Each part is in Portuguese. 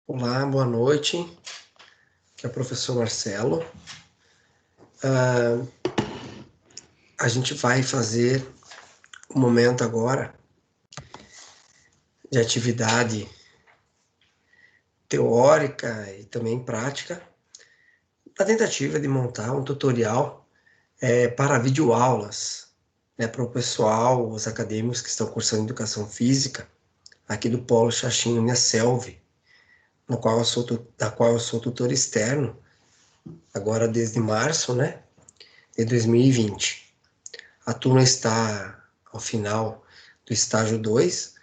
Olá, boa noite. Aqui é o professor Marcelo. A gente vai fazer um momento agora de atividade teórica e também prática, na tentativa de montar um tutorial para videoaulas, para o pessoal, os acadêmicos que estão cursando Educação Física, aqui do Polo Xaxim Uniaselv, da qual eu sou tutor externo, agora desde março, de 2020. A turma está ao final do estágio 2,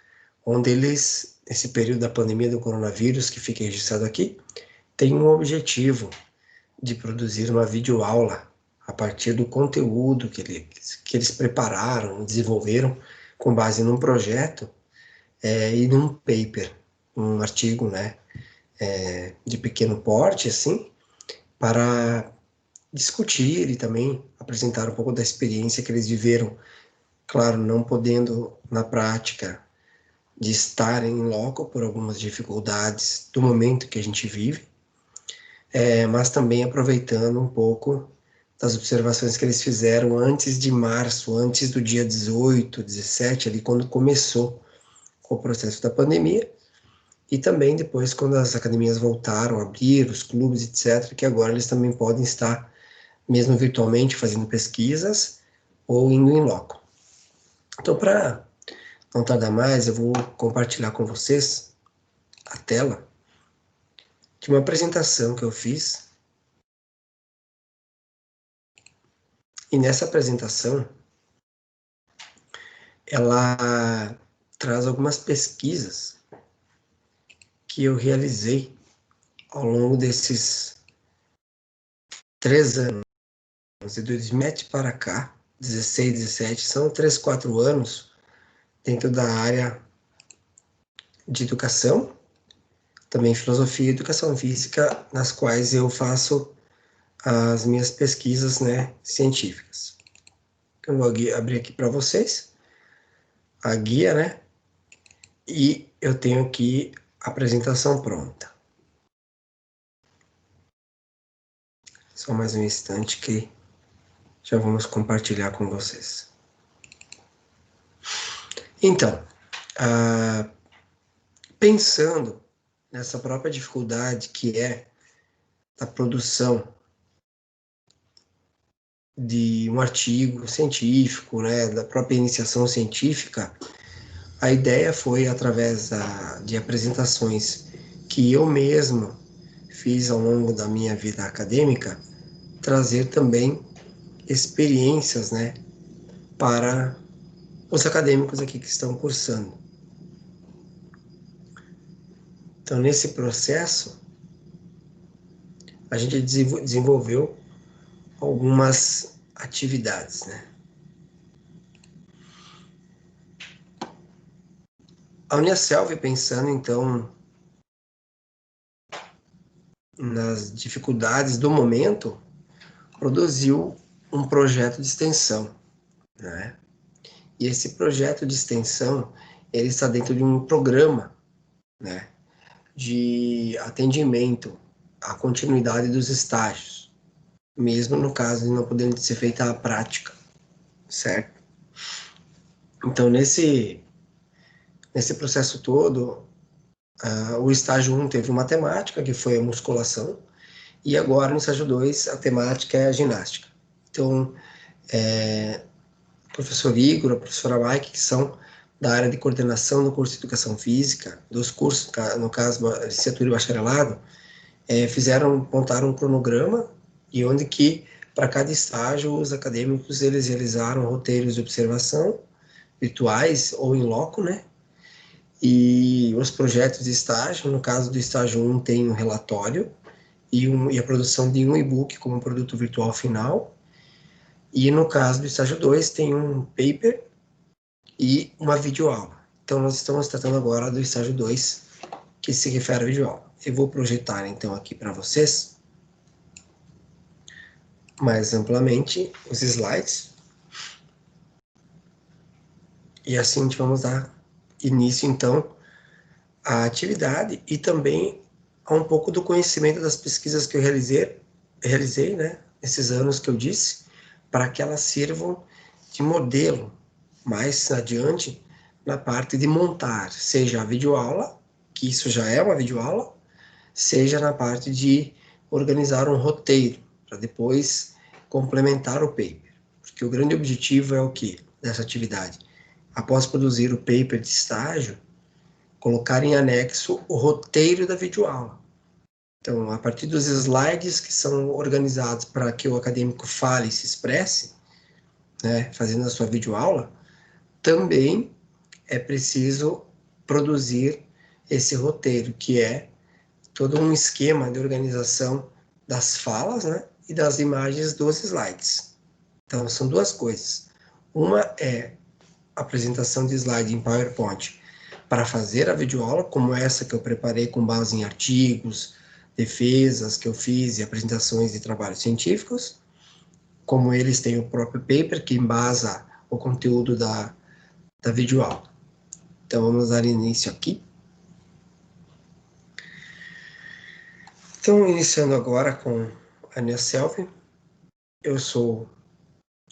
onde eles, nesse período da pandemia do coronavírus, que fica registrado aqui, têm um objetivo de produzir uma videoaula a partir do conteúdo que eles prepararam, desenvolveram, com base num projeto e num paper, um artigo de pequeno porte, assim, para discutir e também apresentar um pouco da experiência que eles viveram, claro, não podendo na prática de estar em loco por algumas dificuldades do momento que a gente vive, mas também aproveitando um pouco das observações que eles fizeram antes de março, antes do dia 18, 17, ali quando começou o processo da pandemia, e também depois quando as academias voltaram a abrir, os clubes, etc., que agora eles também podem estar, mesmo virtualmente, fazendo pesquisas ou indo em loco. Então, para não tardar mais, eu vou compartilhar com vocês a tela de uma apresentação que eu fiz. E nessa apresentação, ela traz algumas pesquisas que eu realizei ao longo desses 3 anos, de 2007 para cá, 16, 17, são 3, 4 anos dentro da área de educação, também filosofia e educação física, nas quais eu faço as minhas pesquisas, científicas. Eu vou abrir aqui para vocês a guia, e eu tenho aqui a apresentação pronta. Só mais um instante que já vamos compartilhar com vocês. Então, pensando nessa própria dificuldade que é a produção de um artigo científico, da própria iniciação científica, a ideia foi, através de apresentações que eu mesmo fiz ao longo da minha vida acadêmica, trazer também experiências, para os acadêmicos aqui que estão cursando. Então, nesse processo, a gente desenvolveu algumas atividades, A Uniaselv, pensando, então, nas dificuldades do momento, produziu um projeto de extensão, E esse projeto de extensão, ele está dentro de um programa, de atendimento à continuidade dos estágios, mesmo no caso de não poder ser feita a prática, certo? Então, nesse processo todo, o estágio 1 teve uma temática, que foi a musculação, e agora no estágio 2 a temática é a ginástica. Então, o professor Igor, a professora Mike, que são da área de coordenação do curso de Educação Física, dos cursos, no caso, licenciatura e bacharelado, montaram um cronograma, e onde que, para cada estágio, os acadêmicos, eles realizaram roteiros de observação, virtuais ou em loco, E os projetos de estágio, no caso do estágio 1, tem um relatório e a produção de um e-book como produto virtual final. E no caso do estágio 2, tem um paper e uma videoaula. Então, nós estamos tratando agora do estágio 2, que se refere à videoaula. Eu vou projetar, então, aqui para vocês, mais amplamente, os slides. E assim vamos dar início, então, à atividade e também a um pouco do conhecimento das pesquisas que eu realizei, né, esses anos que eu disse, para que elas sirvam de modelo mais adiante na parte de montar, seja a videoaula, que isso já é uma videoaula, seja na parte de organizar um roteiro, para depois complementar o paper. Porque o grande objetivo é o quê dessa atividade? Após produzir o paper de estágio, colocar em anexo o roteiro da videoaula. Então, a partir dos slides que são organizados para que o acadêmico fale e se expresse, né, fazendo a sua videoaula, também é preciso produzir esse roteiro, que é todo um esquema de organização das falas, né, e das imagens dos slides. Então, são duas coisas. Uma é a apresentação de slide em PowerPoint para fazer a videoaula, como essa que eu preparei com base em artigos, defesas que eu fiz e apresentações de trabalhos científicos, como eles têm o próprio paper que embasa o conteúdo da videoaula. Então, vamos dar início aqui. Então, iniciando agora com a minha selfie, eu sou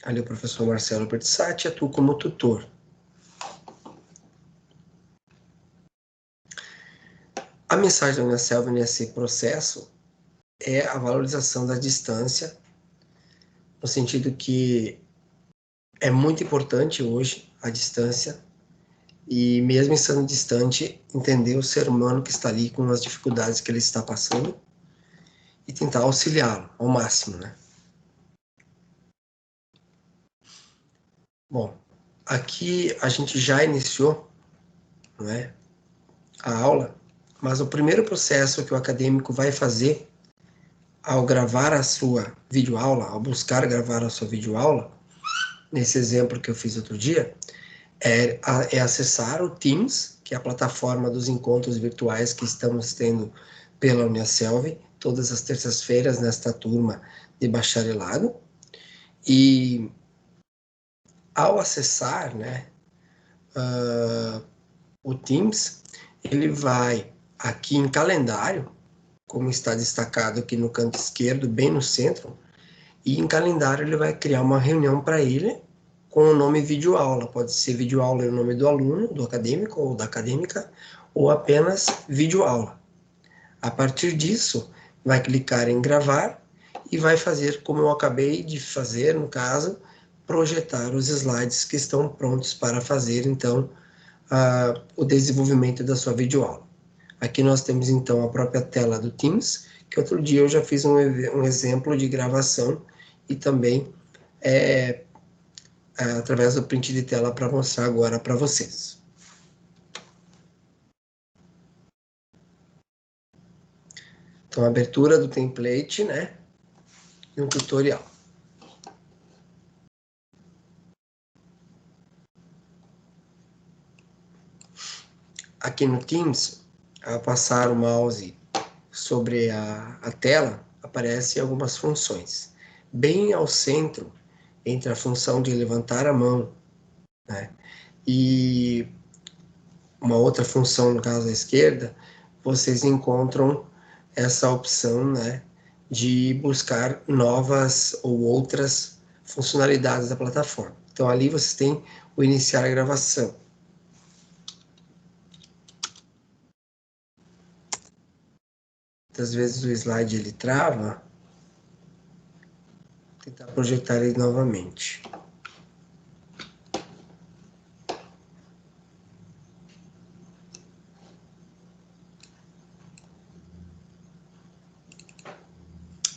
ali o professor Marcelo Bertissati, atuo como tutor. A mensagem da minha selfie nesse processo é a valorização da distância, no sentido que é muito importante hoje a distância, e mesmo estando distante, entender o ser humano que está ali com as dificuldades que ele está passando e tentar auxiliá-lo ao máximo, né? Bom, aqui a gente já iniciou, né, a aula, mas o primeiro processo que o acadêmico vai fazer ao gravar a sua videoaula, ao buscar gravar a sua videoaula, nesse exemplo que eu fiz outro dia, é acessar o Teams, que é a plataforma dos encontros virtuais que estamos tendo pela Uniaselv, todas as terças-feiras nesta turma de bacharelado. E ao acessar, né, o Teams, ele vai aqui em calendário, como está destacado aqui no canto esquerdo, bem no centro, e em calendário ele vai criar uma reunião para ele com o nome videoaula. Pode ser videoaula em nome do aluno, do acadêmico ou da acadêmica, ou apenas videoaula. A partir disso, vai clicar em gravar e vai fazer como eu acabei de fazer, no caso, projetar os slides que estão prontos para fazer, então, o desenvolvimento da sua videoaula. Aqui nós temos, então, a própria tela do Teams, que outro dia eu já fiz um exemplo de gravação e também através do print de tela para mostrar agora para vocês. Então, abertura do template, né? E um tutorial. Aqui no Teams, ao passar o mouse sobre a tela, aparecem algumas funções. Bem ao centro, entre a função de levantar a mão, né, e uma outra função, no caso à esquerda, vocês encontram essa opção, né, de buscar novas ou outras funcionalidades da plataforma. Então, ali vocês têm o iniciar a gravação. Muitas vezes o slide ele trava, vou tentar projetar ele novamente.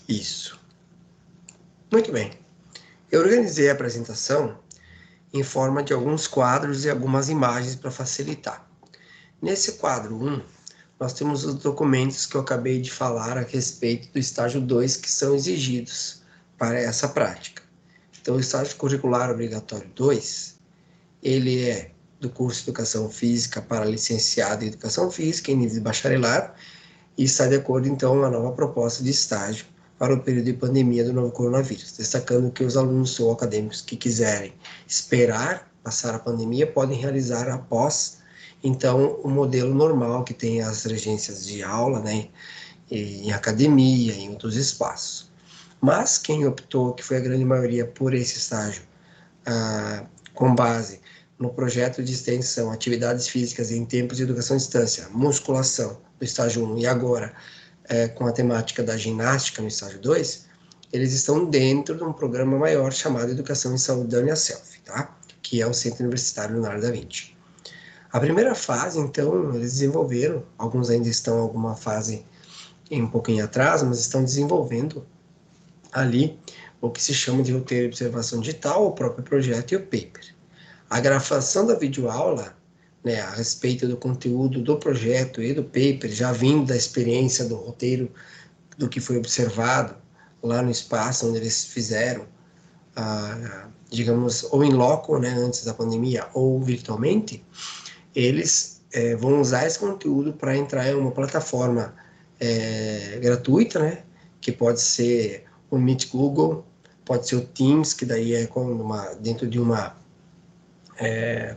Isso. Muito bem. Eu organizei a apresentação em forma de alguns quadros e algumas imagens para facilitar. Nesse quadro 1, nós temos os documentos que eu acabei de falar a respeito do estágio 2 que são exigidos para essa prática. Então, o estágio curricular obrigatório 2, ele é do curso de Educação Física para licenciado em Educação Física em nível de bacharelado e está de acordo, então, com a nova proposta de estágio para o período de pandemia do novo coronavírus, destacando que os alunos ou acadêmicos que quiserem esperar passar a pandemia podem realizar após, então, o modelo normal que tem as regências de aula, né, em academia, em outros espaços. Mas quem optou, que foi a grande maioria, por esse estágio, com base no projeto de extensão, atividades físicas em tempos de educação à distância, musculação, no estágio 1, e agora com a temática da ginástica no estágio 2, eles estão dentro de um programa maior chamado Educação em Saúde da UniaSelv, tá? Que é o Centro Universitário Leonardo da Vinci. A primeira fase, então, eles desenvolveram, alguns ainda estão em alguma fase um pouquinho atrás, mas estão desenvolvendo ali o que se chama de roteiro de observação digital, o próprio projeto e o paper. A gravação da videoaula, né, a respeito do conteúdo do projeto e do paper, já vindo da experiência do roteiro, do que foi observado lá no espaço onde eles fizeram, digamos, ou em loco, né, antes da pandemia, ou virtualmente, eles vão usar esse conteúdo para entrar em uma plataforma gratuita, né, que pode ser o Meet Google, pode ser o Teams, que daí é dentro de uma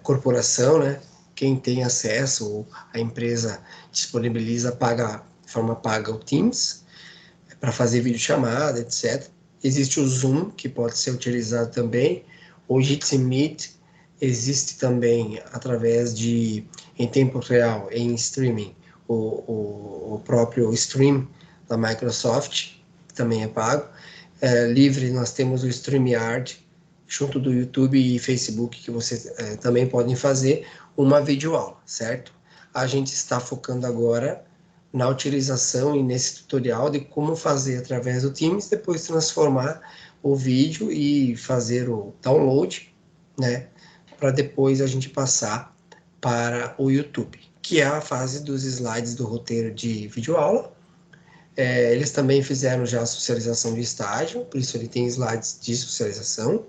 corporação, né, quem tem acesso, a empresa disponibiliza, paga, de forma paga o Teams, para fazer videochamada, etc. Existe o Zoom, que pode ser utilizado também, o Jitsi Meet, existe também através de, em tempo real, em streaming, o próprio Stream da Microsoft, que também é pago. Livre, nós temos o StreamYard, junto do YouTube e Facebook, que vocês também podem fazer uma videoaula, certo? A gente está focando agora na utilização e nesse tutorial de como fazer através do Teams, depois transformar o vídeo e fazer o download, né, para depois a gente passar para o YouTube, que é a fase dos slides do roteiro de videoaula. Eles também fizeram já a socialização de estágio, por isso ele tem slides de socialização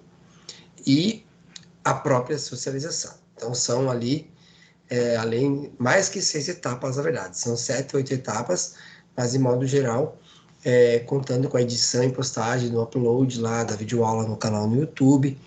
e a própria socialização. Então são ali além, mais que 6 etapas, na verdade, são 7, 8 etapas, mas de modo geral, contando com a edição e postagem do upload lá da videoaula no canal no YouTube,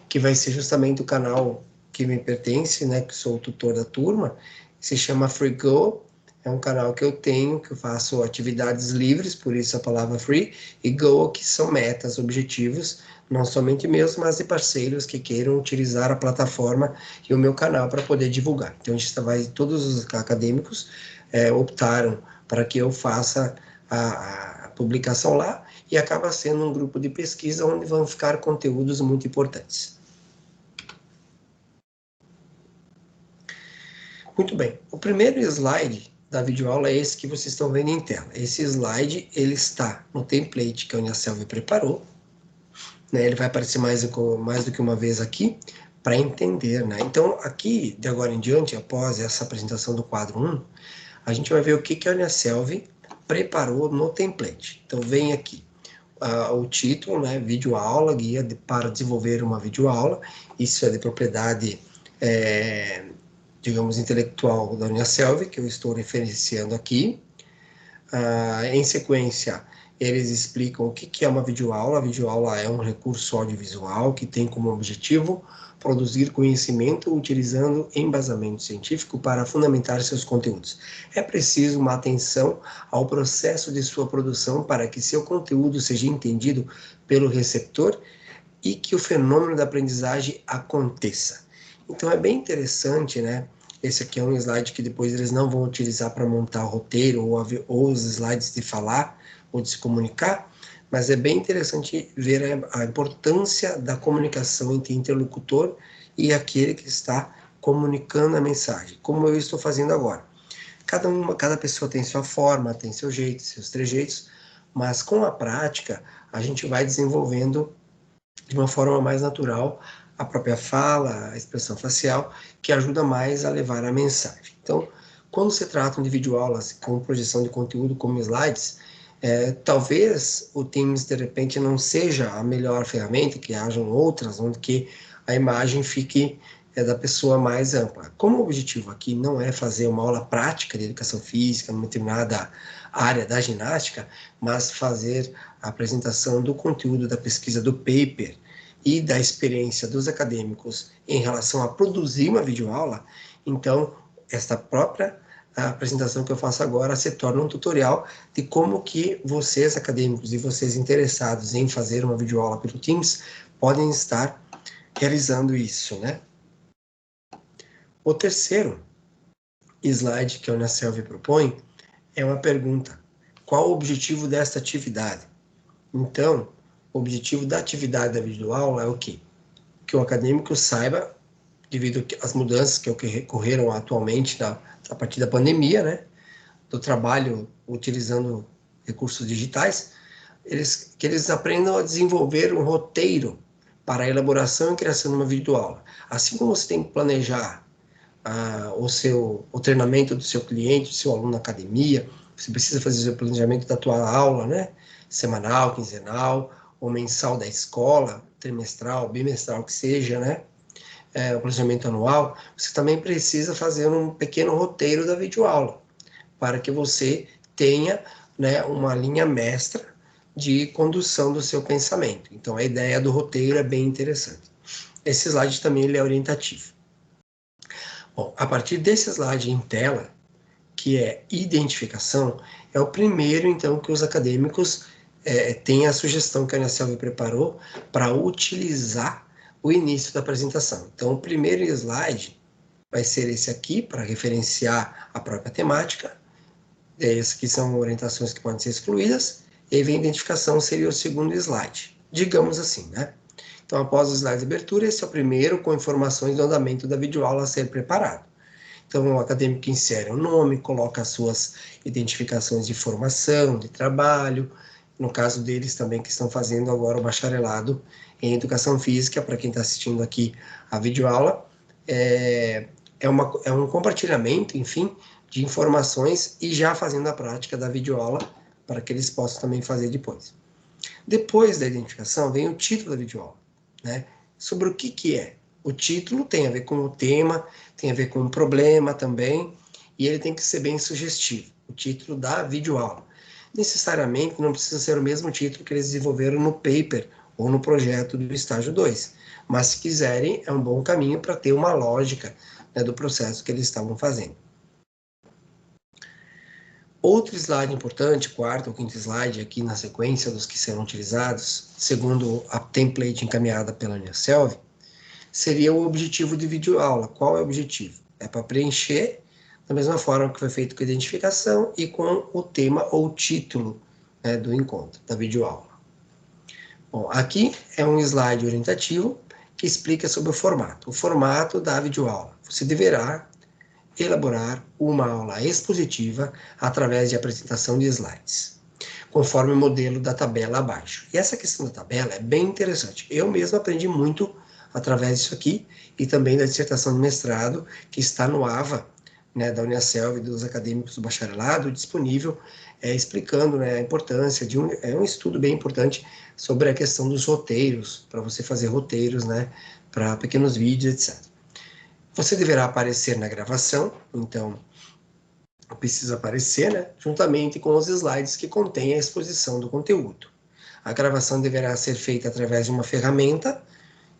que vai ser justamente o canal que me pertence, né, que sou o tutor da turma, se chama FreeGo, é um canal que eu tenho, que eu faço atividades livres, por isso a palavra free, e go, que são metas, objetivos, não somente meus, mas de parceiros que queiram utilizar a plataforma e o meu canal para poder divulgar. Então, a gente vai, todos os acadêmicos optaram para que eu faça a publicação lá, e acaba sendo um grupo de pesquisa onde vão ficar conteúdos muito importantes. Muito bem, o primeiro slide da videoaula é esse que vocês estão vendo em tela. Esse slide, ele está no template que a UniaSelv preparou, né? Ele vai aparecer mais do que uma vez aqui, para entender, né? Então, aqui, de agora em diante, após essa apresentação do quadro 1, a gente vai ver o que a UniaSelv preparou no template. Então, vem aqui o título, né? Videoaula, guia para desenvolver uma videoaula. Isso é de propriedade digamos, intelectual da UniaSelv, que eu estou referenciando aqui. Em sequência, eles explicam o que é uma videoaula. A videoaula é um recurso audiovisual que tem como objetivo produzir conhecimento utilizando embasamento científico para fundamentar seus conteúdos. É preciso uma atenção ao processo de sua produção para que seu conteúdo seja entendido pelo receptor e que o fenômeno da aprendizagem aconteça. Então é bem interessante, né? Esse aqui é um slide que depois eles não vão utilizar para montar o roteiro ou os slides de falar ou de se comunicar, mas é bem interessante ver a importância da comunicação entre interlocutor e aquele que está comunicando a mensagem, como eu estou fazendo agora. Cada pessoa tem sua forma, tem seu jeito, seus trejeitos, mas com a prática a gente vai desenvolvendo de uma forma mais natural a própria fala, a expressão facial, que ajuda mais a levar a mensagem. Então, quando se tratam de videoaulas com projeção de conteúdo como slides, talvez o Teams, de repente, não seja a melhor ferramenta, que hajam outras, onde que a imagem fique da pessoa mais ampla. Como o objetivo aqui não é fazer uma aula prática de educação física, numa determinada área da ginástica, mas fazer a apresentação do conteúdo da pesquisa do paper e da experiência dos acadêmicos em relação a produzir uma videoaula, então, esta própria a apresentação que eu faço agora se torna um tutorial de como que vocês, acadêmicos, e vocês interessados em fazer uma videoaula pelo Teams, podem estar realizando isso, né? O terceiro slide que a Unicelv propõe é uma pergunta: qual o objetivo desta atividade? Então, o objetivo da atividade da videoaula é o quê? Que o acadêmico saiba, devido às mudanças que ocorreram atualmente a partir da pandemia, né, do trabalho utilizando recursos digitais, que eles aprendam a desenvolver um roteiro para a elaboração e criação de uma videoaula. Assim como você tem que planejar o treinamento do seu cliente, do seu aluno na academia, você precisa fazer o planejamento da tua aula, né? Semanal, quinzenal, ou mensal da escola, trimestral, bimestral, que seja, né? O planejamento anual, você também precisa fazer um pequeno roteiro da videoaula, para que você tenha, né, uma linha mestra de condução do seu pensamento. Então, a ideia do roteiro é bem interessante. Esse slide também ele é orientativo. Bom, a partir desse slide em tela, que é identificação, é o primeiro, então, que os acadêmicos têm a sugestão que a Unicelv preparou para utilizar o início da apresentação. Então, o primeiro slide vai ser esse aqui, para referenciar a própria temática. Essas aqui são orientações que podem ser excluídas. E vem a identificação, seria o segundo slide, digamos assim, né? Então, após o slide de abertura, esse é o primeiro com informações do andamento da videoaula a ser preparado. Então, o acadêmico insere o nome, coloca as suas identificações de formação, de trabalho, no caso deles também que estão fazendo agora o bacharelado em Educação Física, para quem está assistindo aqui a videoaula, é um compartilhamento, enfim, de informações e já fazendo a prática da videoaula, para que eles possam também fazer depois. Depois da identificação, vem o título da videoaula, né? Sobre o que é. O título tem a ver com o tema, tem a ver com o problema também, e ele tem que ser bem sugestivo. O título da videoaula. Necessariamente não precisa ser o mesmo título que eles desenvolveram no paper ou no projeto do estágio 2, mas se quiserem, é um bom caminho para ter uma lógica, né, do processo que eles estavam fazendo. Outro slide importante, quarto ou quinto slide aqui na sequência dos que serão utilizados, segundo a template encaminhada pela Unicelv, seria o objetivo de videoaula. Qual é o objetivo? É para preencher da mesma forma que foi feito com a identificação e com o tema ou título, né, do encontro, da videoaula. Bom, aqui é um slide orientativo que explica sobre o formato da videoaula. Você deverá elaborar uma aula expositiva através de apresentação de slides, conforme o modelo da tabela abaixo. E essa questão da tabela é bem interessante. Eu mesmo aprendi muito através disso aqui e também da dissertação de mestrado que está no AVA, né, da Unicelv e dos acadêmicos do bacharelado, disponível, explicando, né, a importância de um estudo bem importante sobre a questão dos roteiros, para você fazer roteiros, né, para pequenos vídeos, etc. Você deverá aparecer na gravação, então precisa aparecer, né, juntamente com os slides que contêm a exposição do conteúdo. A gravação deverá ser feita através de uma ferramenta,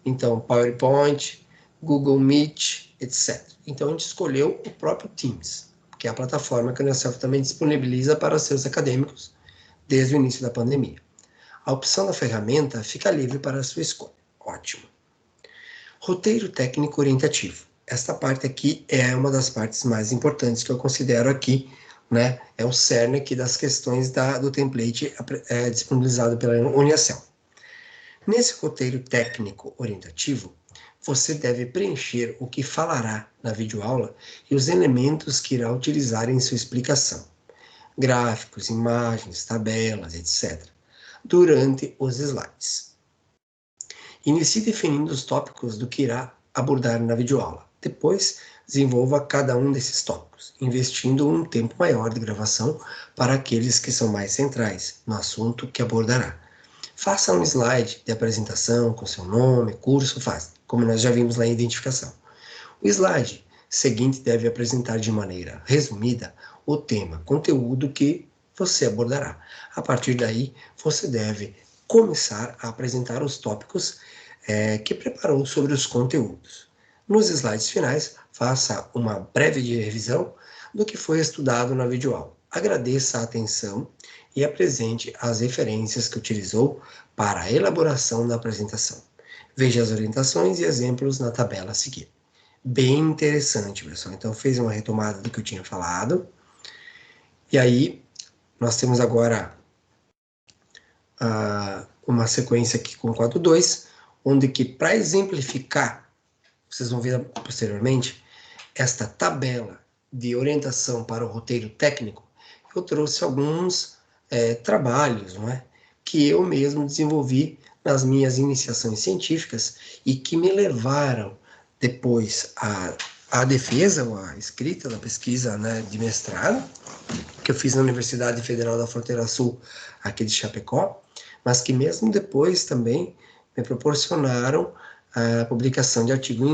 então PowerPoint, Google Meet, etc. Então a gente escolheu o próprio Teams, que é a plataforma que a Unicelv também disponibiliza para os seus acadêmicos desde o início da pandemia. A opção da ferramenta fica livre para a sua escolha. Ótimo. Roteiro técnico orientativo. Esta parte aqui é uma das partes mais importantes que eu considero aqui, né? É o cerne aqui das questões do template disponibilizado pela Unicelv. Nesse roteiro técnico orientativo, você deve preencher o que falará na videoaula e os elementos que irá utilizar em sua explicação, gráficos, imagens, tabelas, etc., durante os slides. Inicie definindo os tópicos do que irá abordar na videoaula. Depois, desenvolva cada um desses tópicos, investindo um tempo maior de gravação para aqueles que são mais centrais no assunto que abordará. Faça um slide de apresentação com seu nome, curso, como nós já vimos lá em identificação. O slide seguinte deve apresentar de maneira resumida o tema, conteúdo que você abordará. A partir daí, você deve começar a apresentar os tópicos que preparou sobre os conteúdos. Nos slides finais, faça uma breve revisão do que foi estudado na videoaula. Agradeça a atenção e apresente as referências que utilizou para a elaboração da apresentação. Veja as orientações e exemplos na tabela a seguir. Bem interessante, pessoal. Então, fez uma retomada do que eu tinha falado. E aí, nós temos agora uma sequência aqui com o quadro 2, onde que, para exemplificar, vocês vão ver posteriormente, esta tabela de orientação para o roteiro técnico, eu trouxe alguns trabalhos, não é, que eu mesmo desenvolvi nas minhas iniciações científicas e que me levaram depois à defesa, ou à escrita da pesquisa, né, de mestrado, que eu fiz na Universidade Federal da Fronteira Sul, aqui de Chapecó, mas que mesmo depois também me proporcionaram a publicação de artigo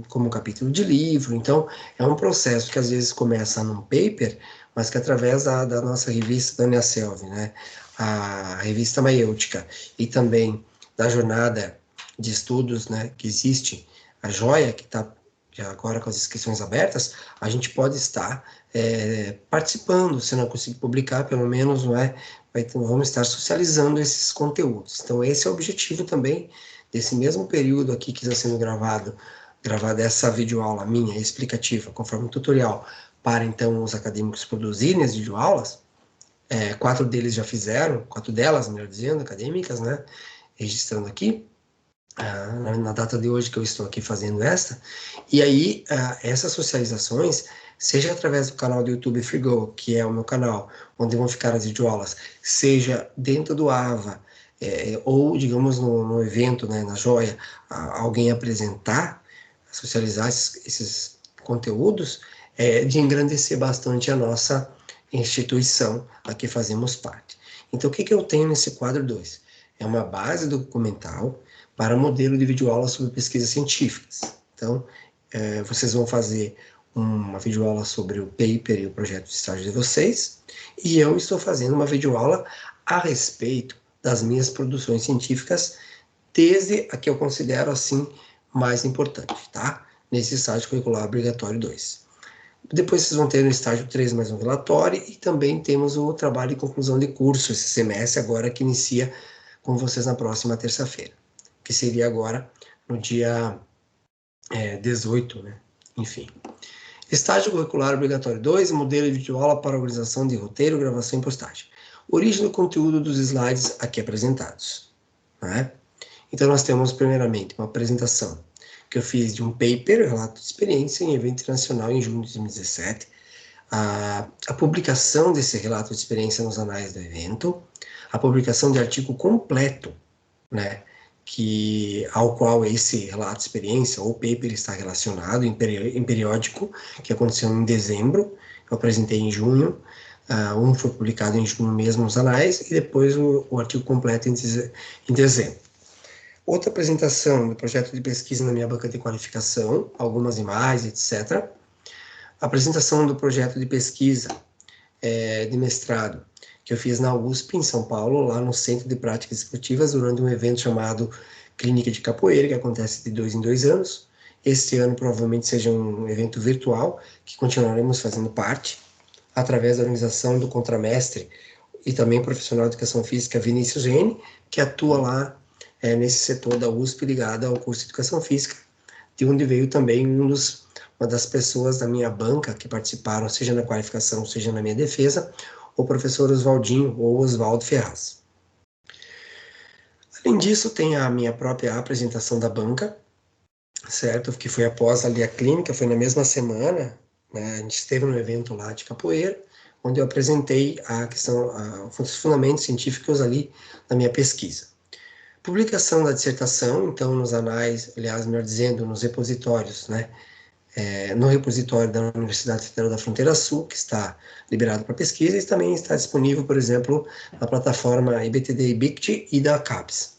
como capítulo de livro. Então, é um processo que às vezes começa num paper, mas que através da nossa revista da Uniaselv, né, a revista Maiêutica, e também da jornada de estudos, né, que existe, a Joia, que está agora com as inscrições abertas, a gente pode estar participando, se não conseguir publicar, pelo menos, não é, vamos estar socializando esses conteúdos. Então, esse é o objetivo também desse mesmo período aqui que está sendo gravada essa videoaula minha, explicativa, conforme o tutorial, para, então, os acadêmicos produzirem as videoaulas. 4 deles já fizeram, 4 delas, melhor dizendo, acadêmicas, né, registrando aqui, na data de hoje que eu estou aqui fazendo esta, e aí essas socializações, seja através do canal do YouTube FreeGo, que é o meu canal, onde vão ficar as videoaulas, seja dentro do AVA, ou, digamos, no evento, né, na Joia, alguém apresentar, socializar esses conteúdos, de engrandecer bastante a nossa instituição a que fazemos parte. Então, o que eu tenho nesse quadro 2? É uma base documental para modelo de videoaula sobre pesquisas científicas. Então, vocês vão fazer uma videoaula sobre o paper e o projeto de estágio de vocês, e eu estou fazendo uma videoaula a respeito das minhas produções científicas, desde a que eu considero, assim, mais importante, tá? Nesse estágio curricular obrigatório 2. Depois vocês vão ter no estágio 3 mais um relatório, e também temos o trabalho de conclusão de curso, esse semestre agora que inicia com vocês na próxima terça-feira, que seria agora no dia 18, né? Enfim. Estágio curricular obrigatório 2, modelo de videoaula para organização de roteiro, gravação e postagem. Origem do conteúdo dos slides aqui apresentados, né? Então, nós temos, primeiramente, uma apresentação que eu fiz de um paper, relato de experiência, em evento internacional em junho de 2017, a publicação desse relato de experiência nos anais do evento, a publicação de artigo completo, né, ao qual esse relato de experiência ou paper está relacionado, em periódico, que aconteceu em dezembro, eu apresentei em junho, um foi publicado em junho mesmo nos anais, e depois o artigo completo em dezembro. Outra apresentação do projeto de pesquisa na minha banca de qualificação, algumas imagens, etc. A apresentação do projeto de pesquisa de mestrado, que eu fiz na USP, em São Paulo, lá no Centro de Práticas Esportivas, durante um evento chamado Clínica de Capoeira, que acontece de 2 em 2 anos. Este ano provavelmente seja um evento virtual, que continuaremos fazendo parte, através da organização do contramestre e também profissional de educação física Vinícius Rene, que atua lá nesse setor da USP ligado ao curso de educação física, de onde veio também uma das pessoas da minha banca que participaram, seja na qualificação, seja na minha defesa, o professor Oswaldinho, ou Oswaldo Ferraz. Além disso, tem a minha própria apresentação da banca, certo? Que foi após ali a clínica, foi na mesma semana, né? A gente esteve no evento lá de capoeira, onde eu apresentei a questão, os fundamentos científicos ali da minha pesquisa. Publicação da dissertação, então, nos anais, aliás, melhor dizendo, nos repositórios, né? No repositório da Universidade Federal da Fronteira Sul, que está liberado para pesquisa, e também está disponível, por exemplo, na plataforma IBTD IBICT e da CAPES.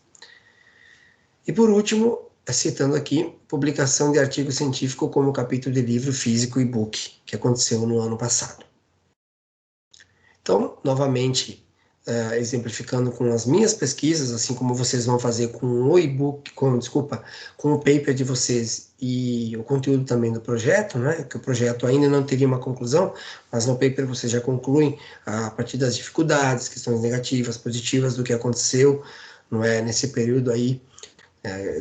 E, por último, citando aqui, publicação de artigo científico como capítulo de livro físico e book, que aconteceu no ano passado. Então, novamente, exemplificando com as minhas pesquisas, assim como vocês vão fazer com o e-book, com o paper de vocês e o conteúdo também do projeto, né? Que o projeto ainda não teria uma conclusão, mas no paper vocês já concluem a partir das dificuldades, questões negativas, positivas do que aconteceu, não é, nesse período aí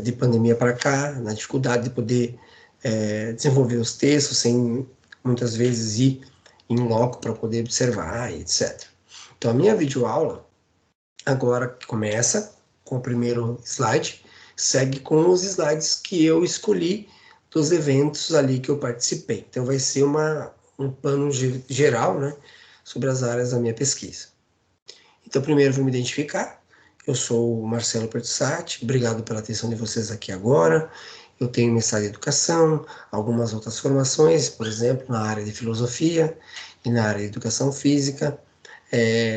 de pandemia para cá, na dificuldade de poder desenvolver os textos sem muitas vezes ir em loco para poder observar, etc. Então, a minha videoaula agora começa com o primeiro slide, segue com os slides que eu escolhi dos eventos ali que eu participei. Então, vai ser um plano geral, né, sobre as áreas da minha pesquisa. Então, primeiro, vou me identificar. Eu sou o Marcelo Pertussati, obrigado pela atenção de vocês aqui agora. Eu tenho mestrado em educação, algumas outras formações, por exemplo, na área de filosofia e na área de educação física.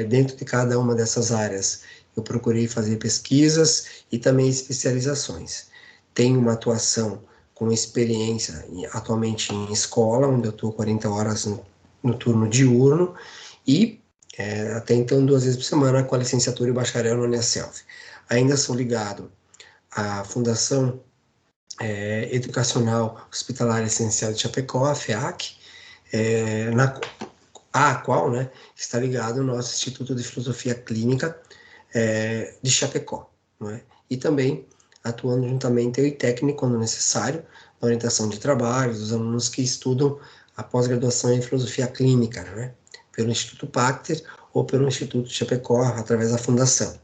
Dentro de cada uma dessas áreas, eu procurei fazer pesquisas e também especializações. Tenho uma atuação com experiência atualmente em escola, onde eu estou 40 horas no turno diurno, e até então 2 vezes por semana com a licenciatura e o bacharel no Uniaselv. Ainda sou ligado à Fundação Educacional Hospitalar Essencial de Chapecó, a FEAC, a qual, né, está ligado ao nosso Instituto de Filosofia Clínica de Chapecó, não é? E também atuando juntamente eu e técnico, quando necessário, na orientação de trabalhos dos alunos que estudam a pós-graduação em Filosofia Clínica, né, pelo Instituto Pacter ou pelo Instituto de Chapecó, através da fundação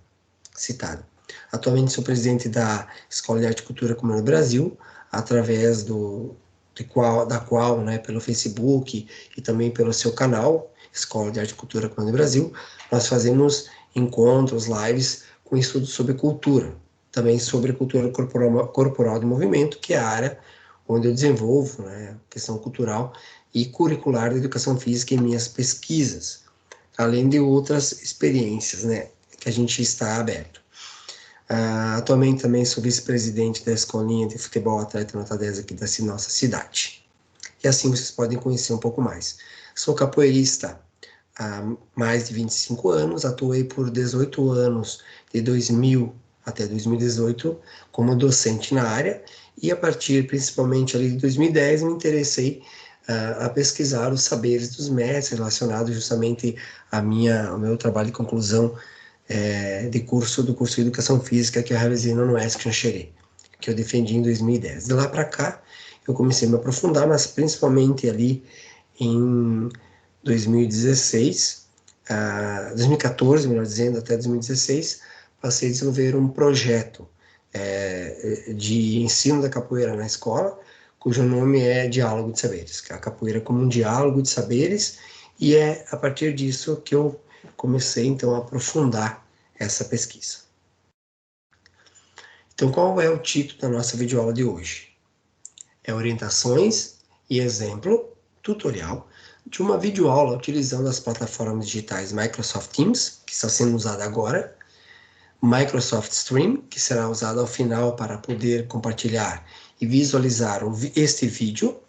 citada. Atualmente sou presidente da Escola de Arte e Cultura Comum do Brasil, através da qual, né, pelo Facebook e também pelo seu canal, Escola de Arte e Cultura Comum do Brasil, nós fazemos encontros, lives com estudos sobre cultura, também sobre cultura corporal de movimento, que é a área onde eu desenvolvo, né, questão cultural e curricular da educação física em minhas pesquisas, além de outras experiências, né, que a gente está aberto. Atualmente também sou vice-presidente da escolinha de futebol atleta nota 10 aqui da nossa cidade. E assim vocês podem conhecer um pouco mais. Sou capoeirista há mais de 25 anos, atuei por 18 anos, de 2000 até 2018, como docente na área, e a partir principalmente ali de 2010 me interessei a pesquisar os saberes dos mestres relacionados justamente ao meu trabalho de conclusão do curso de Educação Física que eu realizei no UESC Xanxerê, que eu defendi em 2010. De lá para cá, eu comecei a me aprofundar, mas principalmente ali em 2016, 2014, melhor dizendo, até 2016, passei a desenvolver um projeto de ensino da capoeira na escola, cujo nome é Diálogo de Saberes, a capoeira como um diálogo de saberes, e é a partir disso que eu comecei, então, a aprofundar essa pesquisa. Então, qual é o título da nossa videoaula de hoje? É Orientações e Exemplo Tutorial de uma videoaula utilizando as plataformas digitais Microsoft Teams, que está sendo usada agora, Microsoft Stream, que será usado ao final para poder compartilhar e visualizar este vídeo,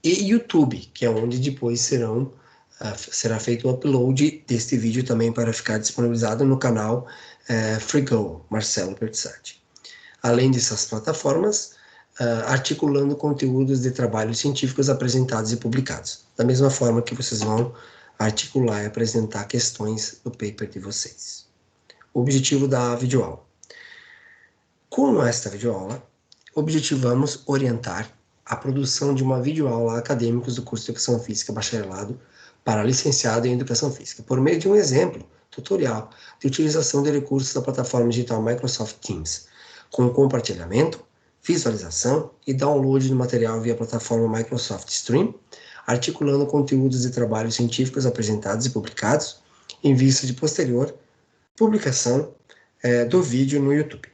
e YouTube, que é onde depois será feito o upload deste vídeo também para ficar disponibilizado no canal Freego, Marcelo Pertussati. Além dessas plataformas, articulando conteúdos de trabalhos científicos apresentados e publicados, da mesma forma que vocês vão articular e apresentar questões do paper de vocês. O objetivo da videoaula. Com esta videoaula, objetivamos orientar a produção de uma videoaula a acadêmicos do curso de Educação Física Bacharelado para licenciado em Educação Física, por meio de um exemplo tutorial de utilização de recursos da plataforma digital Microsoft Teams, com compartilhamento, visualização e download do material via plataforma Microsoft Stream, articulando conteúdos de trabalhos científicos apresentados e publicados, em vista de posterior publicação do vídeo no YouTube.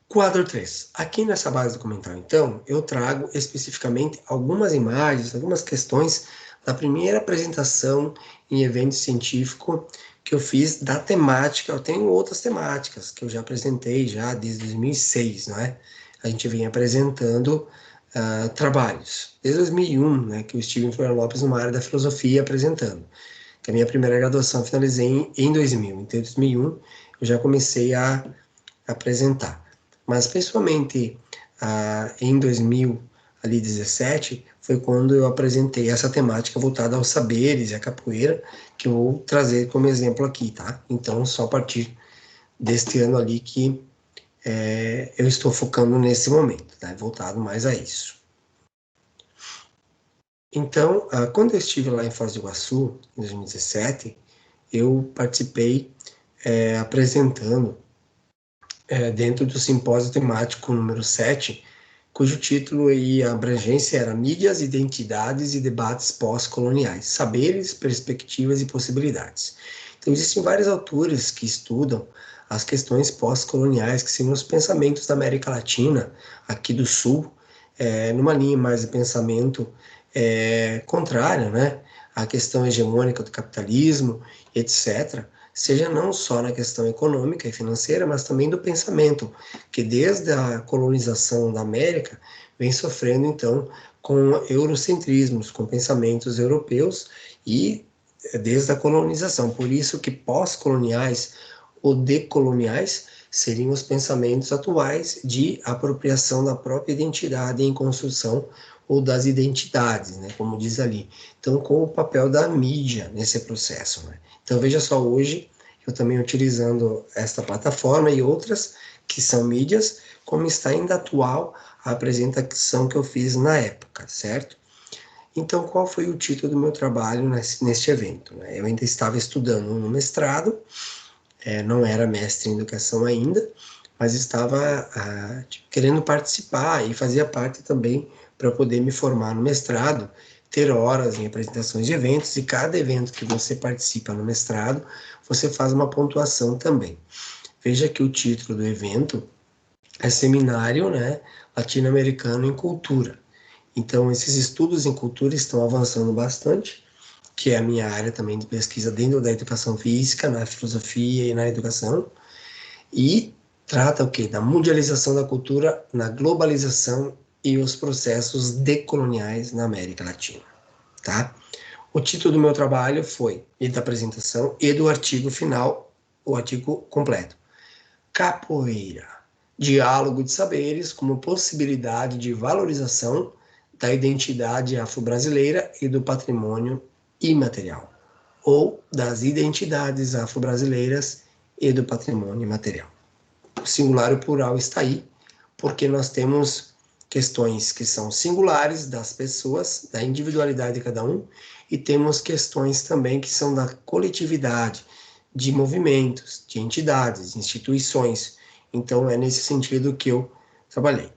Quadro 3. Aqui nessa base documental, então, eu trago especificamente algumas imagens, algumas questões da primeira apresentação em evento científico que eu fiz da temática. Eu tenho outras temáticas que eu já apresentei já desde 2006, não é? A gente vem apresentando trabalhos, desde 2001, né, que eu estive em Florianópolis numa área da filosofia apresentando. que a minha primeira graduação eu finalizei em 2000. Então, em 2001, eu já comecei a apresentar. Mas, principalmente em 2017, foi quando eu apresentei essa temática voltada aos saberes e à capoeira, que eu vou trazer como exemplo aqui, tá? Então, só a partir deste ano ali que eu estou focando nesse momento, tá? Voltado mais a isso. Então, quando eu estive lá em Foz do Iguaçu, em 2017, eu participei apresentando dentro do simpósio temático número 7, cujo título e abrangência era Mídias, Identidades e Debates Pós-Coloniais, Saberes, Perspectivas e Possibilidades. Então, existem vários autores que estudam as questões pós-coloniais, que seriam os pensamentos da América Latina, aqui do Sul, numa linha mais de pensamento contrária, né, à questão hegemônica do capitalismo, etc., seja não só na questão econômica e financeira, mas também do pensamento, que desde a colonização da América vem sofrendo, então, com eurocentrismos, com pensamentos europeus e desde a colonização. Por isso que pós-coloniais ou decoloniais seriam os pensamentos atuais de apropriação da própria identidade em construção ou das identidades, né, como diz ali. Então, com o papel da mídia nesse processo, né? Então, veja só, hoje, eu também utilizando esta plataforma e outras que são mídias, como está ainda atual a apresentação que eu fiz na época, certo? Então, qual foi o título do meu trabalho neste evento, né? Eu ainda estava estudando no mestrado, não era mestre em educação ainda, mas estava querendo participar e fazia parte também para poder me formar no mestrado, ter horas em apresentações de eventos, e cada evento que você participa no mestrado, você faz uma pontuação também. Veja que o título do evento é Seminário, né, Latino-Americano em Cultura. Então, esses estudos em cultura estão avançando bastante, que é a minha área também de pesquisa dentro da educação física, na filosofia e na educação, e trata o quê? Da mundialização da cultura, na globalização e os processos decoloniais na América Latina, tá? O título do meu trabalho foi, e da apresentação, e do artigo final, o artigo completo. Capoeira, diálogo de saberes como possibilidade de valorização da identidade afro-brasileira e do patrimônio imaterial, ou das identidades afro-brasileiras e do patrimônio imaterial. O singular e o plural está aí, porque nós temos questões que são singulares das pessoas, da individualidade de cada um, e temos questões também que são da coletividade, de movimentos, de entidades, instituições. Então, é nesse sentido que eu trabalhei.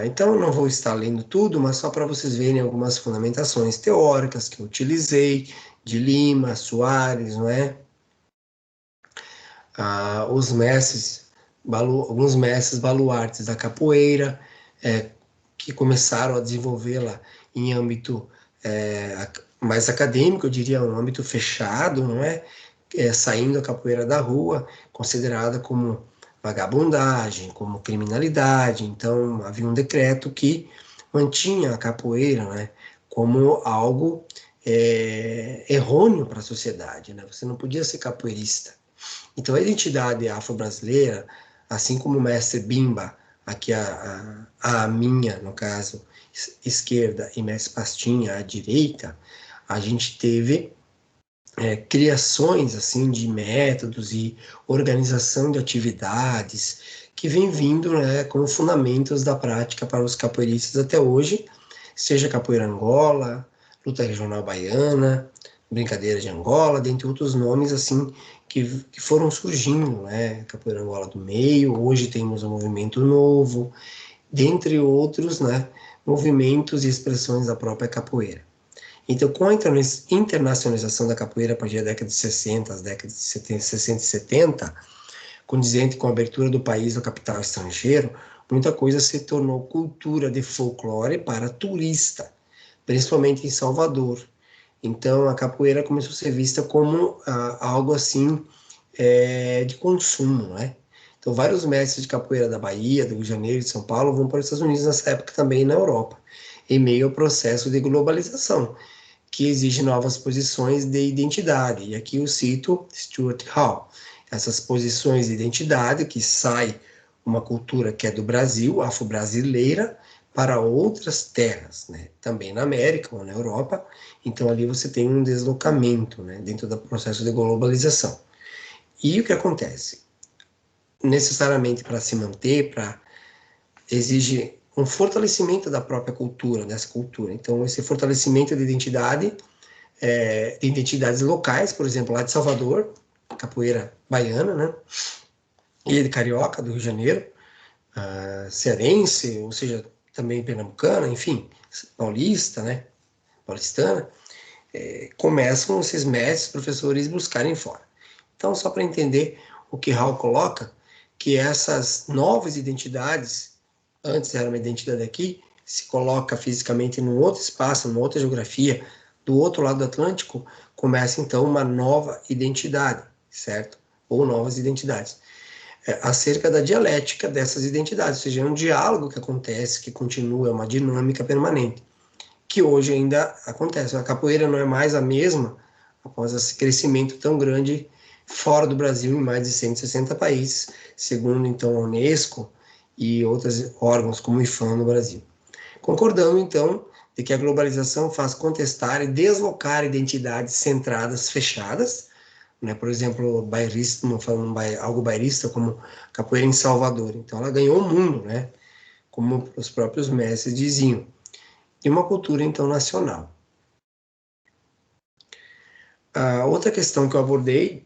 Então, eu não vou estar lendo tudo, mas só para vocês verem algumas fundamentações teóricas que eu utilizei, de Lima, Soares, não é? Os mestres, alguns mestres baluartes da capoeira, que começaram a desenvolvê-la em âmbito mais acadêmico, eu diria, um âmbito fechado, não é? Saindo a capoeira da rua, considerada como vagabundagem, como criminalidade. Então, havia um decreto que mantinha a capoeira, né, como algo errôneo para a sociedade, né? Você não podia ser capoeirista. Então, a identidade afro-brasileira, assim como o mestre Bimba, aqui a minha, no caso, esquerda, e mestre Pastinha, à direita, a gente teve criações assim de métodos e organização de atividades que vem vindo, né, como fundamentos da prática para os capoeiristas até hoje, seja capoeira Angola, luta regional baiana, brincadeira de Angola, dentre outros nomes assim que foram surgindo, né, capoeira Angola do meio, hoje temos um movimento novo, dentre outros, né, movimentos e expressões da própria capoeira. Então, com a internacionalização da capoeira a partir da década de 60, as décadas de 70, 60 e 70, condizente com a abertura do país ao capital estrangeiro, muita coisa se tornou cultura de folclore para turista, principalmente em Salvador. Então, a capoeira começou a ser vista como algo assim de consumo, né? Então, vários mestres de capoeira da Bahia, do Rio de Janeiro, de São Paulo, vão para os Estados Unidos nessa época também na Europa, em meio ao processo de globalização. que exige novas posições de identidade. E aqui eu cito Stuart Hall. Essas posições de identidade que sai uma cultura que é do Brasil, afro-brasileira, para outras terras, né? Também na América ou na Europa. Então ali você tem um deslocamento, né? Dentro do processo de globalização. E o que acontece? Necessariamente para se manter, para exige um fortalecimento da própria cultura, dessa cultura. Então esse fortalecimento de identidade, de identidades locais, por exemplo, lá de Salvador, capoeira baiana, né? E de carioca, do Rio de Janeiro, cearense, ou seja, também pernambucana, enfim, paulista, né? Paulistana, começam esses mestres, professores buscarem fora. Então, só para entender o que Hall coloca, que essas novas identidades, antes era uma identidade aqui, se coloca fisicamente num outro espaço, numa outra geografia, do outro lado do Atlântico, começa então uma nova identidade, certo? Ou novas identidades. Acerca da dialética dessas identidades, ou seja, é um diálogo que acontece, que continua, é uma dinâmica permanente, que hoje ainda acontece. A capoeira não é mais a mesma após esse crescimento tão grande fora do Brasil, em mais de 160 países, segundo então a Unesco e outros órgãos como o IFAM no Brasil. Concordando então de que a globalização faz contestar e deslocar identidades centradas fechadas, né? Por exemplo, bairrista, falando algo bairrista como capoeira em Salvador. Então ela ganhou o mundo, né? Como os próprios mestres diziam, e uma cultura então nacional. A outra questão que eu abordei,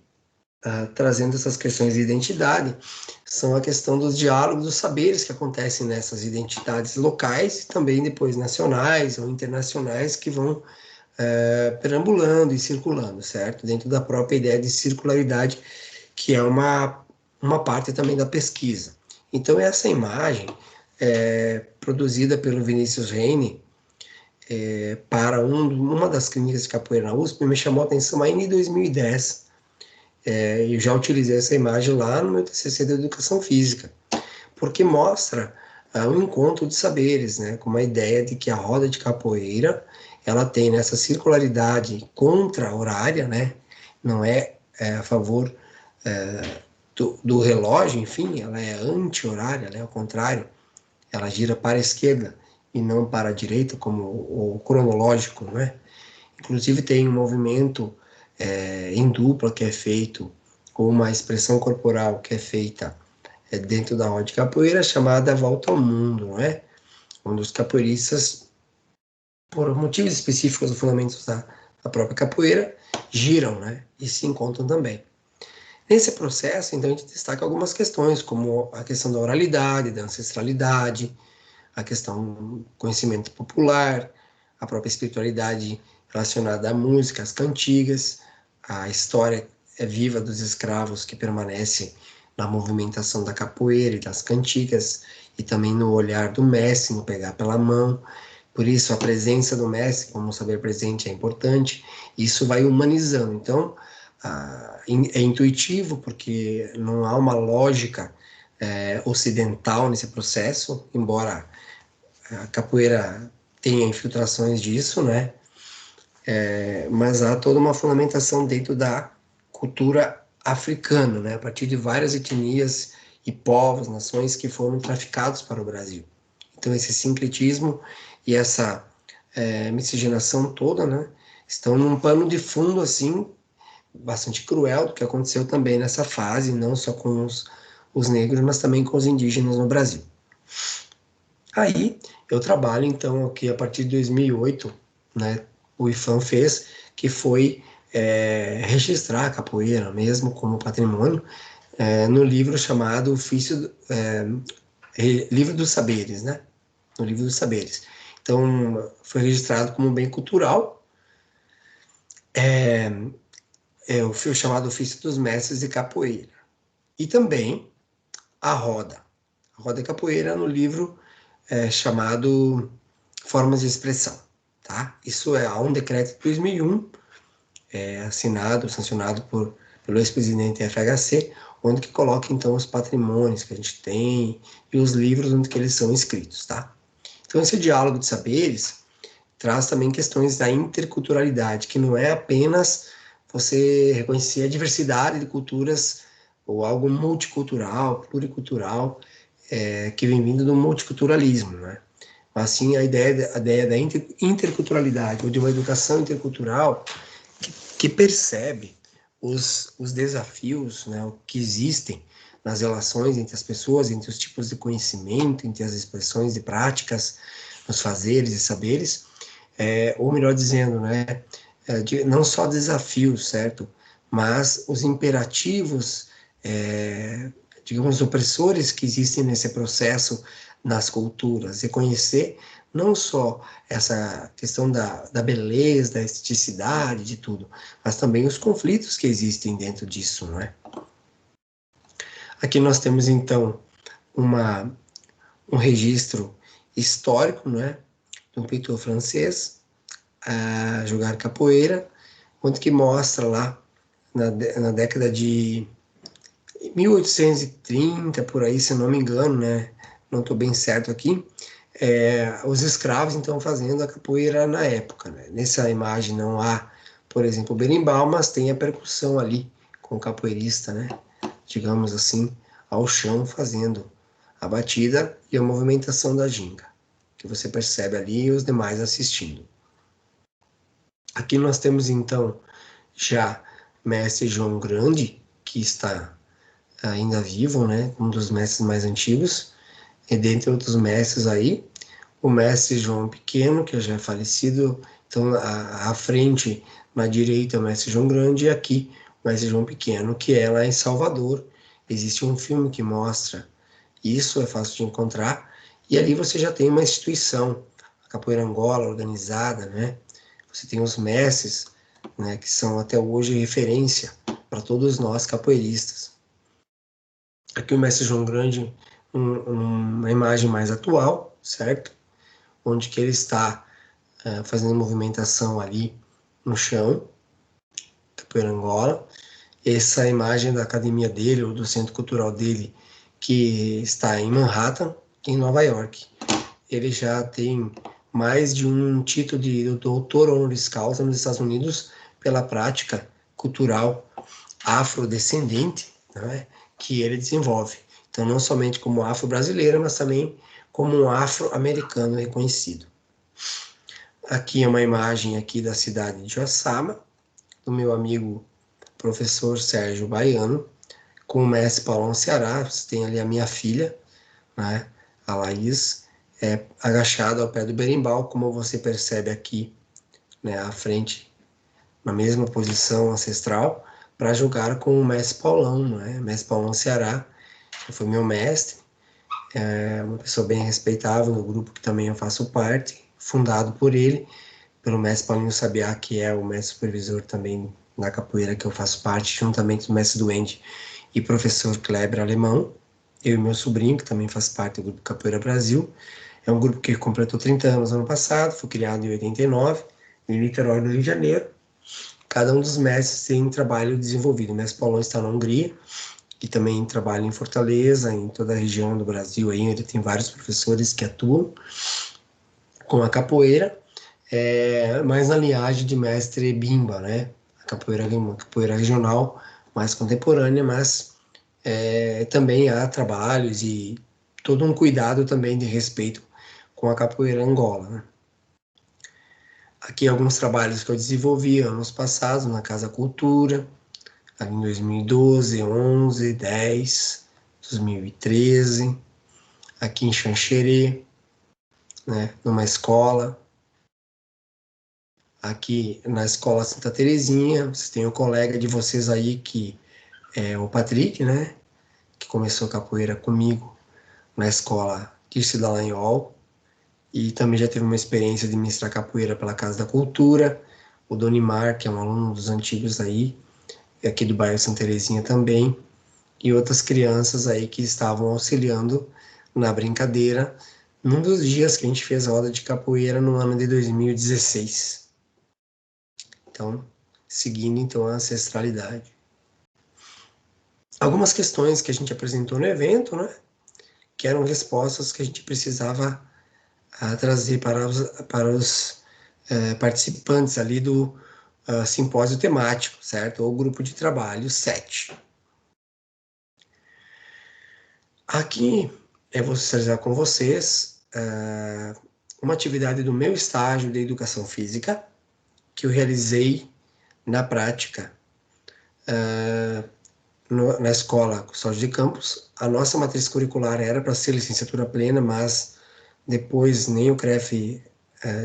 trazendo essas questões de identidade, são a questão dos diálogos, dos saberes que acontecem nessas identidades locais e também depois nacionais ou internacionais que vão perambulando e circulando, certo? Dentro da própria ideia de circularidade, que é uma parte também da pesquisa. Então, essa imagem, produzida pelo Vinícius Reine, para uma das clínicas de capoeira na USP, me chamou a atenção ainda em 2010. Eu já utilizei essa imagem lá no meu TCC de Educação Física, porque mostra um encontro de saberes, né, com uma ideia de que a roda de capoeira, ela tem nessa circularidade contra-horária, né, não a favor do relógio, enfim, ela é anti-horária, ela é ao contrário, ela gira para a esquerda e não para a direita, como o cronológico, não é? Inclusive tem um movimento em dupla que é feito, com uma expressão corporal que é feita dentro da roda de capoeira, chamada Volta ao Mundo, não é? Onde os capoeiristas, por motivos específicos ou fundamentos da própria capoeira, giram, né? E se encontram também. Nesse processo, então, a gente destaca algumas questões, como a questão da oralidade, da ancestralidade, a questão do conhecimento popular, a própria espiritualidade relacionada à música, às cantigas, a história viva dos escravos que permanece na movimentação da capoeira e das cantigas, e também no olhar do mestre, no pegar pela mão. Por isso, a presença do mestre, como saber presente, é importante. Isso vai humanizando. Então, é intuitivo, porque não há uma lógica ocidental nesse processo, embora a capoeira tenha infiltrações disso, né? Mas há toda uma fundamentação dentro da cultura africana, né? A partir de várias etnias e povos, nações que foram traficados para o Brasil. Então, esse sincretismo e essa miscigenação toda, né? Estão num pano de fundo, assim, bastante cruel do que aconteceu também nessa fase, não só com os negros, mas também com os indígenas no Brasil. Aí eu trabalho, então, aqui a partir de 2008, né, o IFAM fez, que foi registrar a capoeira mesmo como patrimônio, no livro chamado Livro dos Saberes, né? No Livro dos Saberes. Então, foi registrado como bem cultural, o chamado Ofício dos Mestres de Capoeira. E também a roda. A roda de capoeira no livro chamado Formas de Expressão. Tá? Isso há um decreto de 2001, assinado, sancionado pelo ex-presidente FHC, onde que coloca, então, os patrimônios que a gente tem e os livros onde que eles são escritos. Tá? Então, esse diálogo de saberes traz também questões da interculturalidade, que não é apenas você reconhecer a diversidade de culturas ou algo multicultural, pluricultural, que vem vindo do multiculturalismo, né? Mas sim a ideia da interculturalidade, ou de uma educação intercultural que percebe os desafios, né, o que existem nas relações entre as pessoas, entre os tipos de conhecimento, entre as expressões e práticas, os fazeres e saberes, ou melhor dizendo, né, não só desafios, certo? Mas os imperativos, digamos, opressores que existem nesse processo nas culturas, reconhecer não só essa questão da beleza, da esteticidade, de tudo, mas também os conflitos que existem dentro disso, não é? Aqui nós temos, então, um registro histórico, não é? De um pintor francês a jogar capoeira, onde que mostra lá, na década de 1830, por aí, se não me engano, né? Não estou bem certo aqui, os escravos, então, fazendo a capoeira na época, né? Nessa imagem não há, por exemplo, o berimbau, mas tem a percussão ali, com o capoeirista, né? Digamos assim, ao chão, fazendo a batida e a movimentação da ginga, que você percebe ali e os demais assistindo. Aqui nós temos, então, já mestre João Grande, que está ainda vivo, né? Um dos mestres mais antigos, e dentre outros mestres aí, o mestre João Pequeno, que já é falecido, então à frente, na direita, o mestre João Grande, e aqui o mestre João Pequeno, que é lá em Salvador. Existe um filme que mostra isso, é fácil de encontrar, e ali você já tem uma instituição, a Capoeira Angola, organizada, né? Você tem os mestres, né, que são até hoje referência para todos nós capoeiristas. Aqui o mestre João Grande, uma imagem mais atual, certo? Onde que ele está fazendo movimentação ali no chão, capoeira Angola. Essa imagem da academia dele, ou do centro cultural dele, que está em Manhattan, em Nova York. Ele já tem mais de um título de doutor honoris causa nos Estados Unidos pela prática cultural afrodescendente, né, que ele desenvolve. Então, não somente como afro-brasileiro, mas também como um afro-americano reconhecido. Aqui é uma imagem aqui da cidade de Joaçaba, do meu amigo professor Sérgio Baiano, com o mestre Paulão Ceará. Você tem ali a minha filha, né, a Laís, agachada ao pé do berimbau, como você percebe aqui, né, à frente, na mesma posição ancestral, para jogar com o mestre Paulão, né, mestre Paulão Ceará, que foi meu mestre, uma pessoa bem respeitável no grupo que também eu faço parte, fundado por ele, pelo mestre Paulinho Sabiá, que é o mestre supervisor também na capoeira que eu faço parte, juntamente com o mestre Duende e professor Kleber Alemão, eu e meu sobrinho, que também faz parte do grupo Capoeira Brasil. É um grupo que completou 30 anos ano passado, foi criado em 89, em Niterói, no Rio de Janeiro. Cada um dos mestres tem um trabalho desenvolvido. O mestre Paulão está na Hungria, que também trabalha em Fortaleza, em toda a região do Brasil. Aí, ele tem vários professores que atuam com a capoeira, mais na linhagem de mestre Bimba, né? A capoeira regional mais contemporânea, mas também há trabalhos e todo um cuidado também de respeito com a capoeira Angola, né? Aqui alguns trabalhos que eu desenvolvi anos passados na Casa Cultura, ali em 2012, 11, 10, 2013, aqui em Xanxerê, né, numa escola. Aqui na Escola Santa Terezinha, vocês têm um colega de vocês aí que é o Patrick, né, que começou capoeira comigo na escola Kirce Dallagnol, e também já teve uma experiência de ministrar capoeira pela Casa da Cultura. O Donimar, que é um aluno dos antigos aí, aqui do bairro Santa Terezinha também, e outras crianças aí que estavam auxiliando na brincadeira, num dos dias que a gente fez a roda de capoeira no ano de 2016. Então, seguindo então a ancestralidade. Algumas questões que a gente apresentou no evento, né, que eram respostas que a gente precisava trazer para os participantes ali do simpósio temático, certo? Ou grupo de trabalho 7. Aqui eu vou socializar com vocês uma atividade do meu estágio de educação física, que eu realizei na prática na escola Custódio de Campos. A nossa matriz curricular era para ser licenciatura plena, mas depois nem o CREF,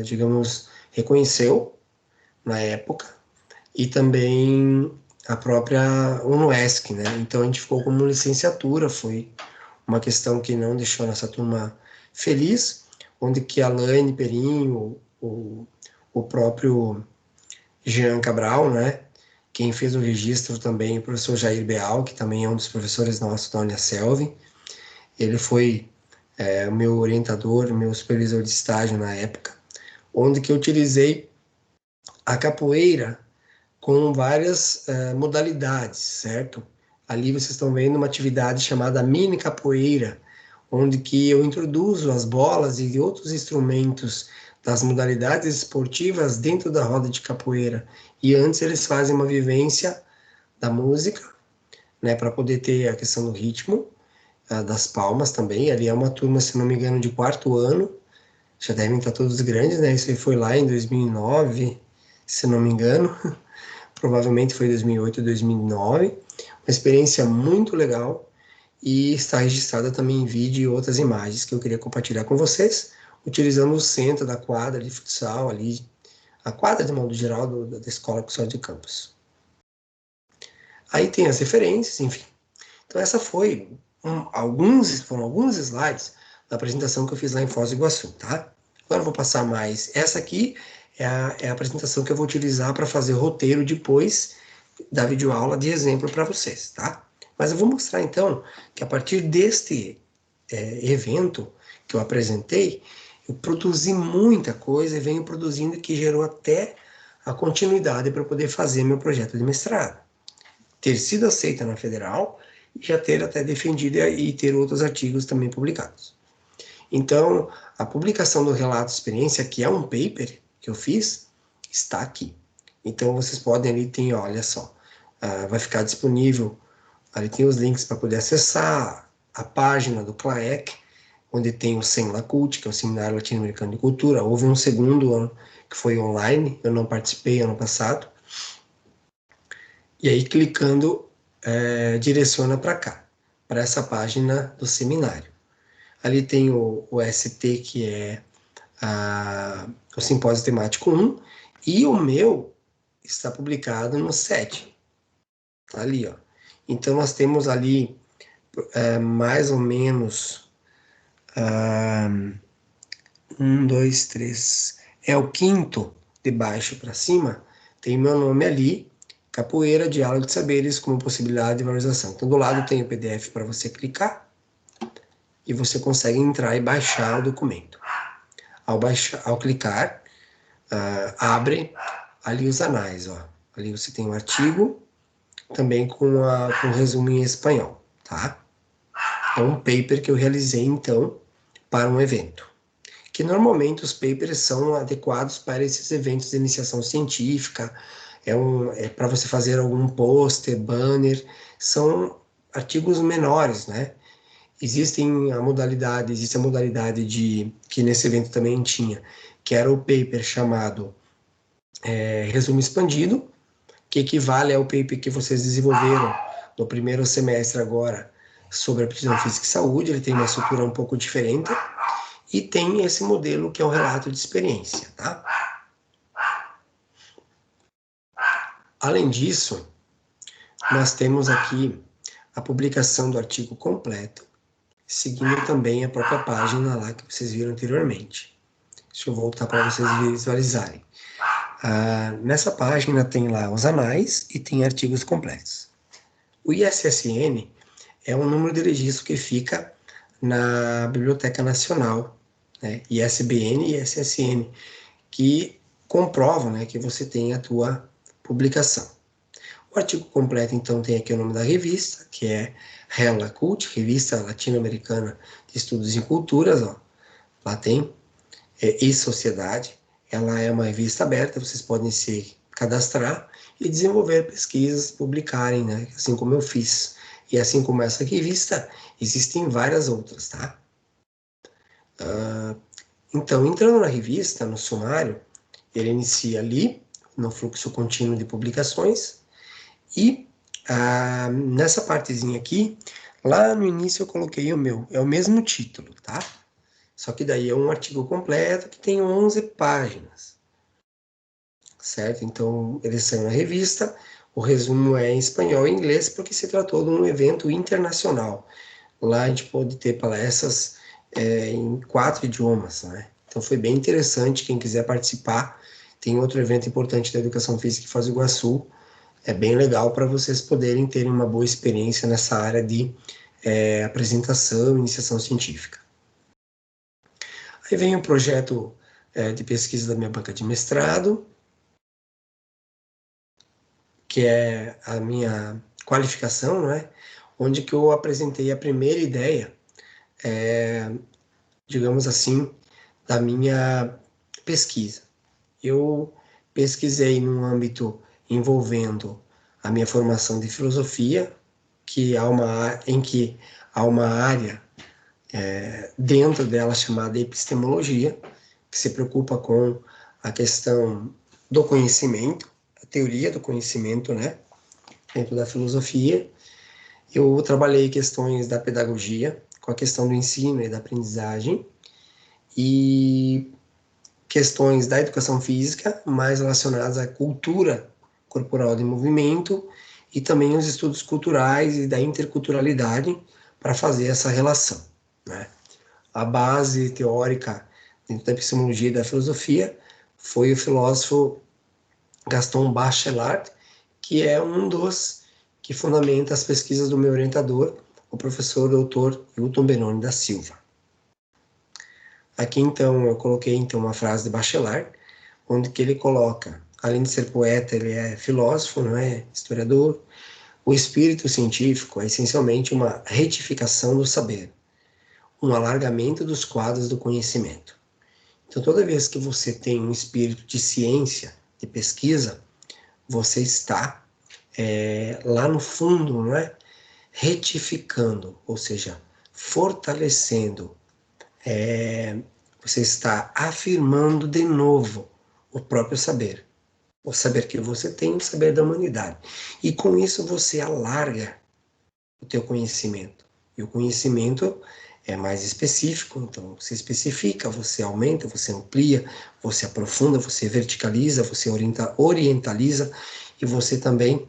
digamos, reconheceu na época, e também a própria UNOESC, né? Então a gente ficou como licenciatura, foi uma questão que não deixou a nossa turma feliz, onde que a Laine Perinho, o próprio Jean Cabral, né? Quem fez o registro também, o professor Jair Beal, que também é um dos professores nossos da Uniaselv. Ele foi o meu orientador, meu supervisor de estágio na época, onde que eu utilizei a capoeira com várias modalidades, certo? Ali vocês estão vendo uma atividade chamada mini capoeira, onde que eu introduzo as bolas e outros instrumentos das modalidades esportivas dentro da roda de capoeira. E antes eles fazem uma vivência da música, né, para poder ter a questão do ritmo, das palmas também. Ali é uma turma, se não me engano, de 4º ano, já devem estar todos grandes, né? Isso aí foi lá em 2009, se não me engano. Provavelmente foi 2008, 2009, uma experiência muito legal e está registrada também em vídeo e outras imagens que eu queria compartilhar com vocês, utilizando o centro da quadra de futsal ali, a quadra de modo geral da Escola Custódio de Campos. Aí tem as referências, enfim. Então essa foi foram alguns slides da apresentação que eu fiz lá em Foz do Iguaçu, tá? Agora eu vou passar mais. Essa aqui é a apresentação que eu vou utilizar para fazer o roteiro depois da videoaula de exemplo para vocês, tá? Mas eu vou mostrar então que a partir deste evento que eu apresentei, eu produzi muita coisa e venho produzindo que gerou até a continuidade para poder fazer meu projeto de mestrado. Ter sido aceita na federal e já ter até defendido e ter outros artigos também publicados. Então, a publicação do relato de experiência, que é um paper que eu fiz, está aqui. Então, vocês podem ali, tem, olha só, vai ficar disponível, ali tem os links para poder acessar a página do CLAEC, onde tem o SEMLACULT, que é o Seminário Latino-Americano de Cultura. Houve um segundo ano que foi online, eu não participei ano passado. E aí, clicando, direciona para cá, para essa página do seminário. Ali tem o ST, que é o Simpósio Temático 1, e o meu está publicado no 7. Tá ali, ó. Então, nós temos ali mais ou menos 1, 2, 3. É o 5º de baixo para cima, tem meu nome ali, Capoeira, Diálogo de Saberes como possibilidade de valorização. Então, do lado tem o PDF para você clicar e você consegue entrar e baixar o documento. Ao clicar, abre ali os anais, ó. Ali você tem um artigo, também com resumo em espanhol, tá? É um paper que eu realizei, então, para um evento. Que normalmente os papers são adequados para esses eventos de iniciação científica, é para você fazer algum pôster, banner, são artigos menores, né? Existe a modalidade que nesse evento também tinha, que era o paper chamado resumo expandido, que equivale ao paper que vocês desenvolveram no primeiro semestre agora sobre aptidão física e saúde. Ele tem uma estrutura um pouco diferente e tem esse modelo que é o relato de experiência, tá? Além disso, nós temos aqui a publicação do artigo completo, seguindo também a própria página lá que vocês viram anteriormente. Deixa eu voltar para vocês visualizarem. Nessa página tem lá os anais e tem artigos completos. O ISSN é um número de registro que fica na Biblioteca Nacional, né? ISBN e ISSN, que comprovam, né, que você tem a tua publicação. O artigo completo, então, tem aqui o nome da revista, que é RelaCult, Revista Latino-Americana de Estudos em Culturas, ó. Lá tem, e Sociedade. Ela é uma revista aberta, vocês podem se cadastrar e desenvolver pesquisas, publicarem, né? Assim como eu fiz. E assim como essa revista, existem várias outras, tá? Então, entrando na revista, no sumário, ele inicia ali, no fluxo contínuo de publicações, e nessa partezinha aqui, lá no início eu coloquei o meu, é o mesmo título, tá? Só que daí é um artigo completo que tem 11 páginas, certo? Então, ele saiu na revista, o resumo é em espanhol e inglês, porque se tratou de um evento internacional. Lá a gente pôde ter palestras em 4 idiomas, né? Então foi bem interessante, quem quiser participar, tem outro evento importante da Educação Física em Foz do Iguaçu, é bem legal para vocês poderem terem uma boa experiência nessa área de apresentação e iniciação científica. Aí vem o projeto de pesquisa da minha banca de mestrado, que é a minha qualificação, não é? Onde que eu apresentei a primeira ideia, digamos assim, da minha pesquisa. Eu pesquisei num âmbito envolvendo a minha formação de filosofia, em que há uma área dentro dela chamada epistemologia, que se preocupa com a questão do conhecimento, a teoria do conhecimento, né, dentro da filosofia. Eu trabalhei questões da pedagogia, com a questão do ensino e da aprendizagem, e questões da educação física, mais relacionadas à cultura corporal de movimento, e também os estudos culturais e da interculturalidade para fazer essa relação, né? A base teórica dentro da epistemologia e da filosofia foi o filósofo Gaston Bachelard, que é um dos que fundamenta as pesquisas do meu orientador, o professor doutor Hilton Benoni da Silva. Aqui, então, eu coloquei então uma frase de Bachelard, onde que ele coloca, além de ser poeta, ele é filósofo, não é? Historiador. O espírito científico é essencialmente uma retificação do saber, um alargamento dos quadros do conhecimento. Então, toda vez que você tem um espírito de ciência, de pesquisa, você está lá no fundo, não é? Retificando, ou seja, fortalecendo, você está afirmando de novo o próprio saber. O saber que você tem, o saber da humanidade. E com isso você alarga o teu conhecimento. E o conhecimento é mais específico, então você especifica, você aumenta, você amplia, você aprofunda, você verticaliza, você orientaliza e você também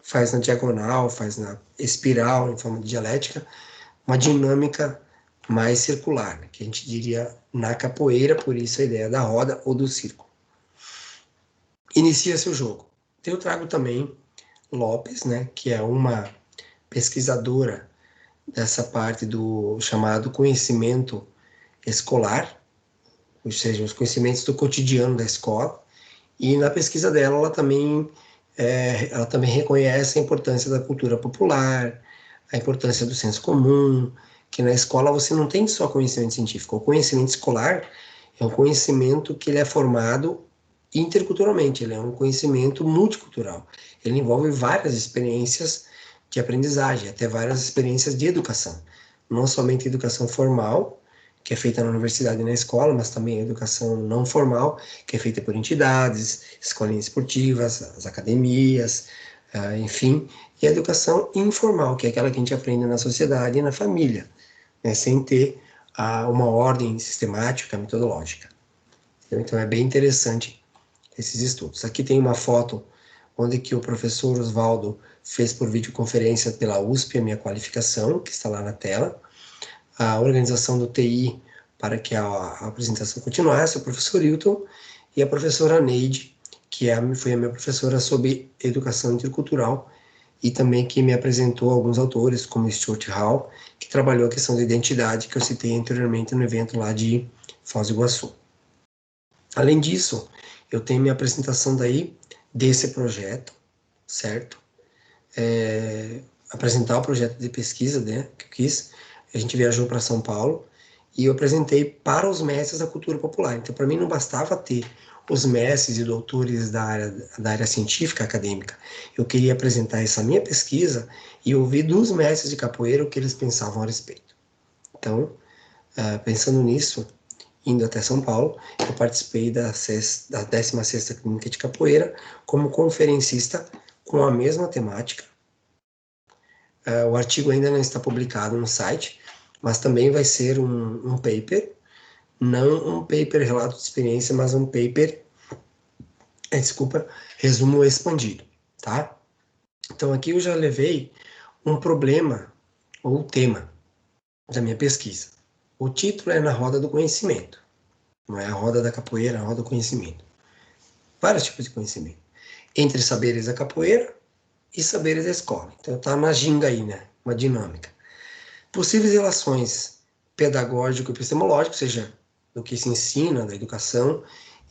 faz na diagonal, faz na espiral, em forma de dialética, uma dinâmica mais circular, né, que a gente diria na capoeira, por isso a ideia da roda ou do círculo. Inicia-se o jogo. Eu trago também Lopes, né, que é uma pesquisadora dessa parte do chamado conhecimento escolar, ou seja, os conhecimentos do cotidiano da escola. E na pesquisa dela, ela também reconhece a importância da cultura popular, a importância do senso comum, que na escola você não tem só conhecimento científico. O conhecimento escolar é um conhecimento que ele é formado interculturalmente, ele é um conhecimento multicultural. Ele envolve várias experiências de aprendizagem, até várias experiências de educação. Não somente educação formal, que é feita na universidade e na escola, mas também a educação não formal, que é feita por entidades, escolinhas esportivas, as academias, enfim, e a educação informal, que é aquela que a gente aprende na sociedade e na família, né, sem ter uma ordem sistemática, metodológica. Então é bem interessante esses estudos. Aqui tem uma foto onde que o professor Oswaldo fez por videoconferência pela USP a minha qualificação, que está lá na tela. A organização do TI para que a apresentação continuasse, o professor Hilton e a professora Neide, que foi a minha professora sobre educação intercultural e também que me apresentou alguns autores, como Stuart Hall, que trabalhou a questão da identidade, que eu citei anteriormente no evento lá de Foz do Iguaçu. Além disso, eu tenho minha apresentação daí desse projeto, certo? Apresentar o projeto de pesquisa, né, que eu quis. A gente viajou para São Paulo e eu apresentei para os mestres da cultura popular. Então, para mim, não bastava ter os mestres e doutores da área científica acadêmica. Eu queria apresentar essa minha pesquisa e ouvir dos mestres de capoeira o que eles pensavam a respeito. Então, pensando nisso, indo até São Paulo, eu participei da 16ª Clínica de Capoeira como conferencista com a mesma temática. O artigo ainda não está publicado no site, mas também vai ser um paper, não um paper relato de experiência, mas um paper, resumo expandido, tá? Então aqui eu já levei um problema ou tema da minha pesquisa. O título é Na Roda do Conhecimento, não é a roda da capoeira, a roda do conhecimento. Vários tipos de conhecimento. Entre saberes da capoeira e saberes da escola. Então tá uma ginga aí, né? Uma dinâmica. Possíveis relações pedagógico-epistemológicas, ou seja, do que se ensina, da educação,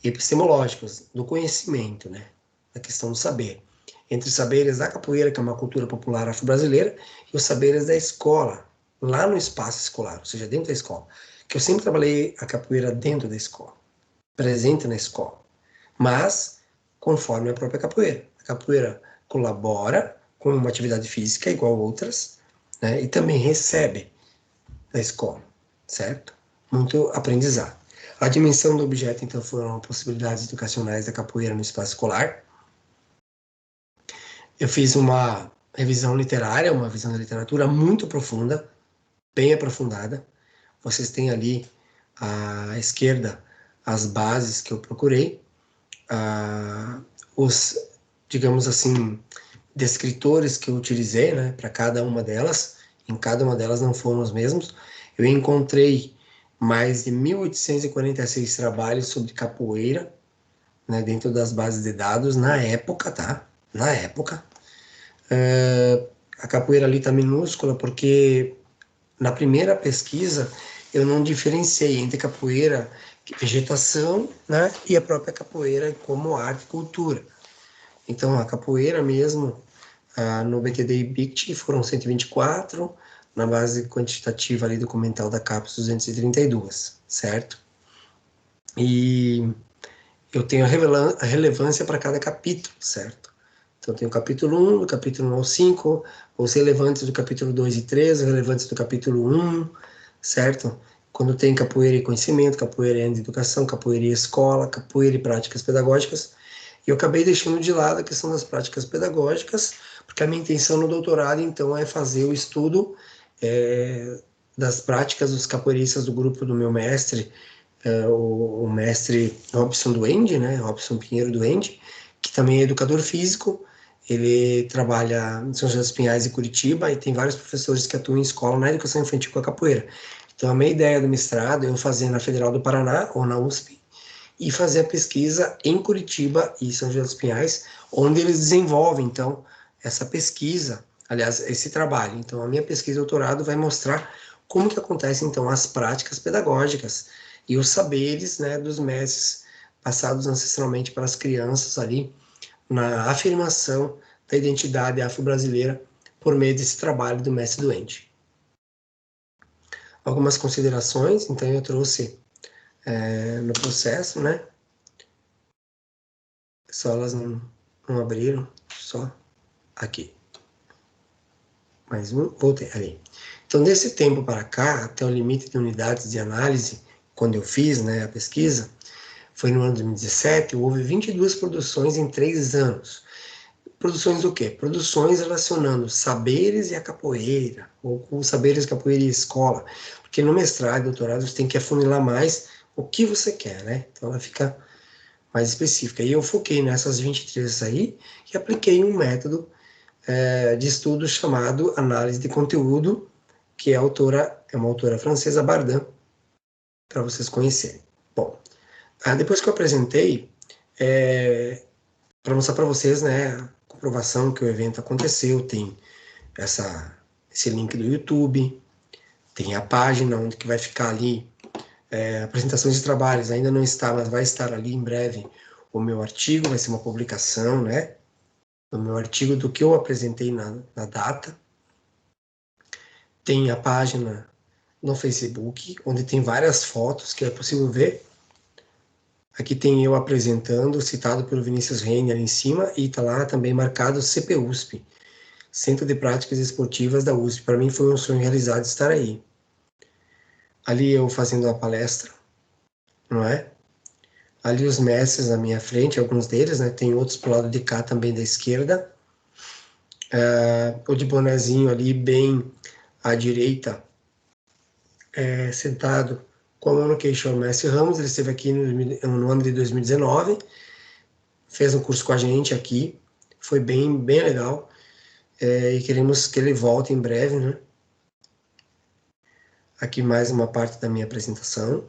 e epistemológicas, do conhecimento, né? Da questão do saber. Entre os saberes da capoeira, que é uma cultura popular afro-brasileira, e os saberes da escola, lá no espaço escolar, ou seja, dentro da escola. Que eu sempre trabalhei a capoeira dentro da escola, presente na escola, mas conforme a própria capoeira. A capoeira colabora com uma atividade física igual outras, né? E também recebe da escola, certo? Muito aprendizado. A dimensão do objeto, então, foram possibilidades educacionais da capoeira no espaço escolar. Eu fiz uma revisão literária, uma visão da literatura muito profunda, bem aprofundada. Vocês têm ali à esquerda as bases que eu procurei, os, digamos assim, descritores que eu utilizei, né, para cada uma delas. Em cada uma delas não foram os mesmos. Eu encontrei mais de 1.846 trabalhos sobre capoeira, né, dentro das bases de dados, na época, tá? Na época. A capoeira ali está minúscula, porque na primeira pesquisa eu não diferenciei entre capoeira, vegetação, né, e a própria capoeira como arte e cultura. Então, a capoeira mesmo, no BTD e BICT foram 124, na base quantitativa ali documental da CAPES 232, certo? E eu tenho a relevância para cada capítulo, certo? Então, tem o capítulo 1, do capítulo 1 ao 5, os relevantes do capítulo 2 e 3, os relevantes do capítulo 1, certo? Quando tem capoeira e conhecimento, capoeira e educação, capoeira e escola, capoeira e práticas pedagógicas. E eu acabei deixando de lado a questão das práticas pedagógicas, porque a minha intenção no doutorado, então, é fazer o estudo das práticas dos capoeiristas do grupo do meu mestre, o mestre Robson Duende, né, Robson Pinheiro Duende, que também é educador físico. Ele trabalha em São José dos Pinhais e Curitiba, e tem vários professores que atuam em escola na educação infantil com a capoeira. Então, a minha ideia do mestrado é eu fazer na Federal do Paraná, ou na USP, e fazer a pesquisa em Curitiba e São José dos Pinhais, onde eles desenvolvem, então, essa pesquisa, aliás, esse trabalho. Então, a minha pesquisa de doutorado vai mostrar como que acontecem, então, as práticas pedagógicas e os saberes, né, dos mestres passados ancestralmente para as crianças ali, na afirmação da identidade afro-brasileira por meio desse trabalho do mestre Duende. Algumas considerações, então, eu trouxe no processo, né? Só elas não abriram, só aqui. Mais um, voltei ali. Então, desse tempo para cá, até o limite de unidades de análise, quando eu fiz, né, a pesquisa, foi no ano de 2017, houve 22 produções em 3 anos. Produções do quê? Produções relacionando saberes e a capoeira, ou com saberes, capoeira e escola. Porque no mestrado e doutorado você tem que afunilar mais o que você quer, né? Então ela fica mais específica. E eu foquei nessas 23 aí e apliquei um método de estudo chamado análise de conteúdo, que é uma autora francesa, Bardin, para vocês conhecerem. Bom, depois que eu apresentei, para mostrar para vocês, né, a comprovação que o evento aconteceu, tem esse link do YouTube, tem a página onde que vai ficar ali apresentações de trabalhos, ainda não está, mas vai estar ali em breve o meu artigo, vai ser uma publicação, né, do meu artigo do que eu apresentei na data. Tem a página no Facebook, onde tem várias fotos que é possível ver. Aqui tem eu apresentando, citado pelo Vinícius Reiner em cima, e está lá também marcado CPUSP, Centro de Práticas Esportivas da USP. Para mim foi um sonho realizado estar aí. Ali eu fazendo a palestra, não é? Ali os mestres na minha frente, alguns deles, né? Tem outros pro lado de cá também da esquerda. O de bonezinho ali bem à direita, sentado com o aluno que chama Messi Ramos. Ele esteve aqui no ano de 2019, fez um curso com a gente aqui, foi bem legal, e queremos que ele volte em breve, né? Aqui mais uma parte da minha apresentação,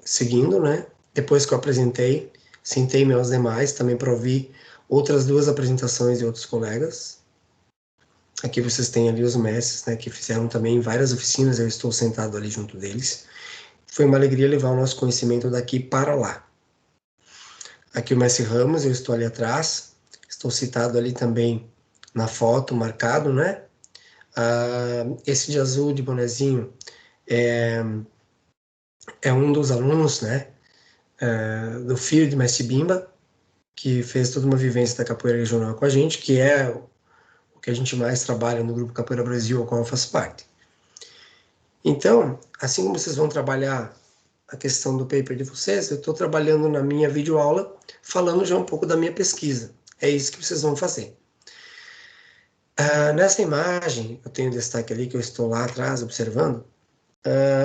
seguindo, né? Depois que eu apresentei, sentei-me aos demais, também para ouvir outras duas apresentações de outros colegas. Aqui vocês têm ali os mestres, né, que fizeram também várias oficinas, eu estou sentado ali junto deles. Foi uma alegria levar o nosso conhecimento daqui para lá. Aqui o mestre Ramos, eu estou ali atrás, estou citado ali também na foto, marcado, né? Esse de azul, de bonezinho, é um dos alunos, né, do filho de mestre Bimba, que fez toda uma vivência da capoeira regional com a gente, que é o que a gente mais trabalha no Grupo Capoeira Brasil, ao qual eu faço parte. Então, assim como vocês vão trabalhar a questão do paper de vocês, eu estou trabalhando na minha videoaula, falando já um pouco da minha pesquisa. É isso que vocês vão fazer. Nessa imagem, eu tenho um destaque ali, que eu estou lá atrás observando,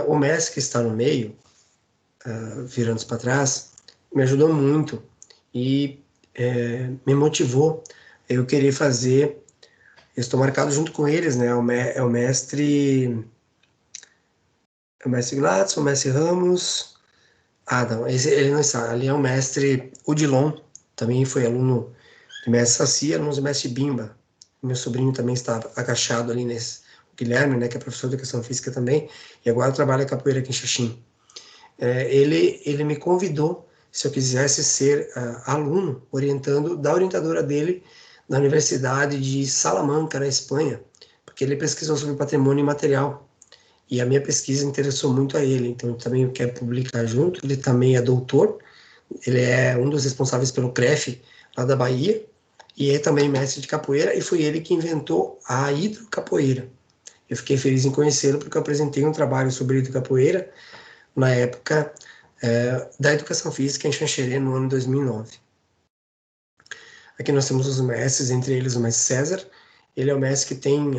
o mestre que está no meio, virando para trás, me ajudou muito e me motivou a eu querer fazer. Eu estou marcado junto com eles, né? É o mestre Gladson, o mestre Ramos. Não, ele não está. Ali é o mestre Odilon, também foi aluno do mestre Saci, aluno do mestre Bimba. Meu sobrinho também está agachado ali nesse. O Guilherme, né, que é professor de educação física também, e agora trabalha capoeira aqui em Xaxim. Ele me convidou se eu quisesse ser aluno, orientando da orientadora dele na Universidade de Salamanca, na Espanha, porque ele pesquisou sobre patrimônio imaterial. E a minha pesquisa interessou muito a ele, então ele também quer publicar junto. Ele também é doutor, ele é um dos responsáveis pelo CREF lá da Bahia, e é também mestre de capoeira, e foi ele que inventou a hidrocapoeira. Eu fiquei feliz em conhecê-lo porque eu apresentei um trabalho sobre hidrocapoeira na época da educação física em Xanxerê, no ano 2009. Aqui nós temos os mestres, entre eles o mestre César. Ele é o mestre que tem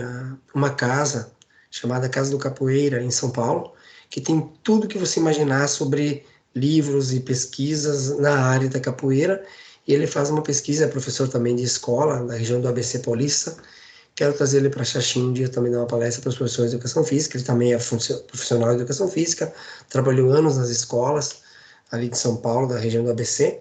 uma casa chamada Casa do Capoeira, em São Paulo, que tem tudo que você imaginar sobre livros e pesquisas na área da capoeira. E ele faz uma pesquisa, é professor também de escola, da região do ABC Paulista. Quero trazer ele para Xaxim um dia também dar uma palestra para os professores de educação física. Ele também é profissional de educação física, trabalhou anos nas escolas ali de São Paulo, da região do ABC.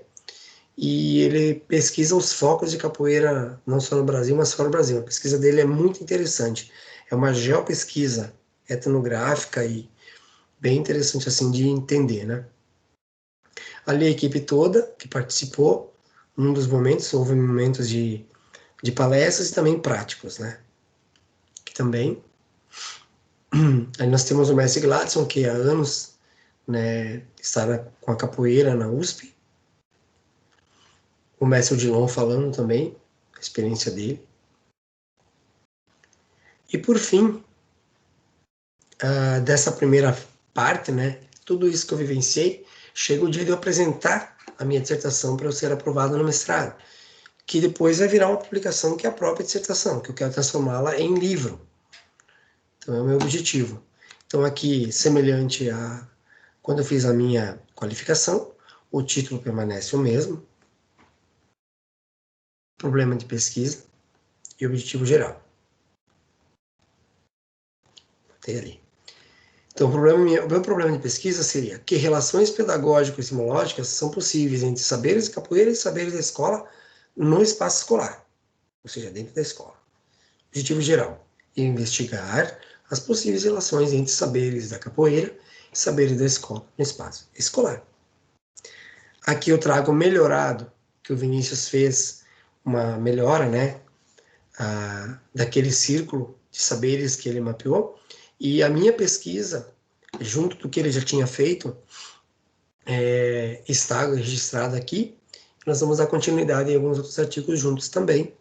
E ele pesquisa os focos de capoeira, não só no Brasil, mas fora do Brasil. A pesquisa dele é muito interessante. É uma geopesquisa etnográfica e bem interessante assim de entender, né? Ali a equipe toda que participou, num dos momentos, houve momentos de palestras e também práticos, né? Que também. Aí nós temos o mestre Gladson, que há anos, né, está com a capoeira na USP. O mestre Odilon falando também, a experiência dele. E por fim, dessa primeira parte, né, tudo isso que eu vivenciei, chega o dia de eu apresentar a minha dissertação para eu ser aprovado no mestrado, que depois vai virar uma publicação que é a própria dissertação, que eu quero transformá-la em livro. Então é o meu objetivo. Então aqui, semelhante a quando eu fiz a minha qualificação, o título permanece o mesmo, problema de pesquisa e objetivo geral. Tem ali. Então, o meu problema de pesquisa seria que relações pedagógicas e simológicas são possíveis entre saberes de capoeira e saberes da escola no espaço escolar, ou seja, dentro da escola. Objetivo geral: investigar as possíveis relações entre saberes da capoeira e saberes da escola no espaço escolar. Aqui eu trago melhorado, que o Vinícius fez uma melhora, né, daquele círculo de saberes que ele mapeou, e a minha pesquisa, junto do que ele já tinha feito, está registrada aqui. Nós vamos dar continuidade em alguns outros artigos juntos também,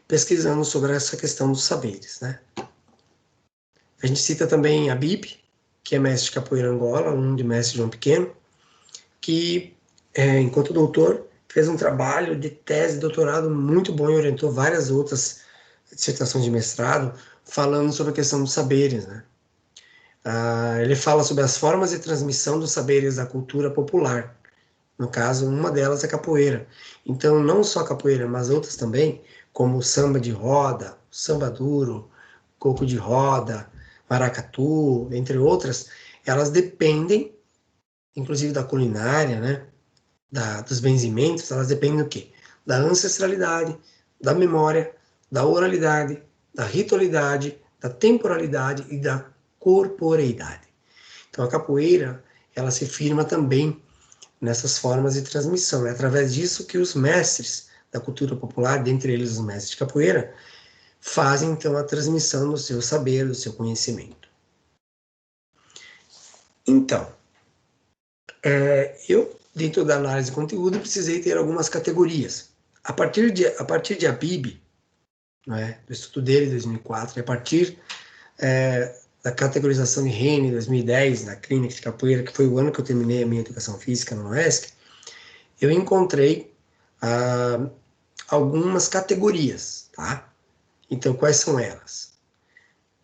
pesquisando sobre essa questão dos saberes, né? A gente cita também a Bibi, que é mestre de capoeira Angola, aluno de mestre João Pequeno, que, enquanto doutor, fez um trabalho de tese de doutorado muito bom e orientou várias outras dissertações de mestrado, falando sobre a questão dos saberes, né? Ele fala sobre as formas de transmissão dos saberes da cultura popular. No caso, uma delas é a capoeira. Então, não só a capoeira, mas outras também, como o samba de roda, o samba duro, coco de roda, maracatu, entre outras, elas dependem, inclusive da culinária, né? Dos benzimentos, elas dependem do quê? Da ancestralidade, da memória, da oralidade, da ritualidade, da temporalidade e da corporeidade. Então, a capoeira, ela se firma também nessas formas de transmissão. É através disso que os mestres da cultura popular, dentre eles os mestres de capoeira, fazem, então, a transmissão do seu saber, do seu conhecimento. Então, eu, dentro da análise de conteúdo, precisei ter algumas categorias. A partir de Habib, né, do estudo dele, em 2004, e a partir da categorização de Rennes, em 2010, na clínica de capoeira, que foi o ano que eu terminei a minha educação física no UESC, eu encontrei algumas categorias, tá? Então, quais são elas?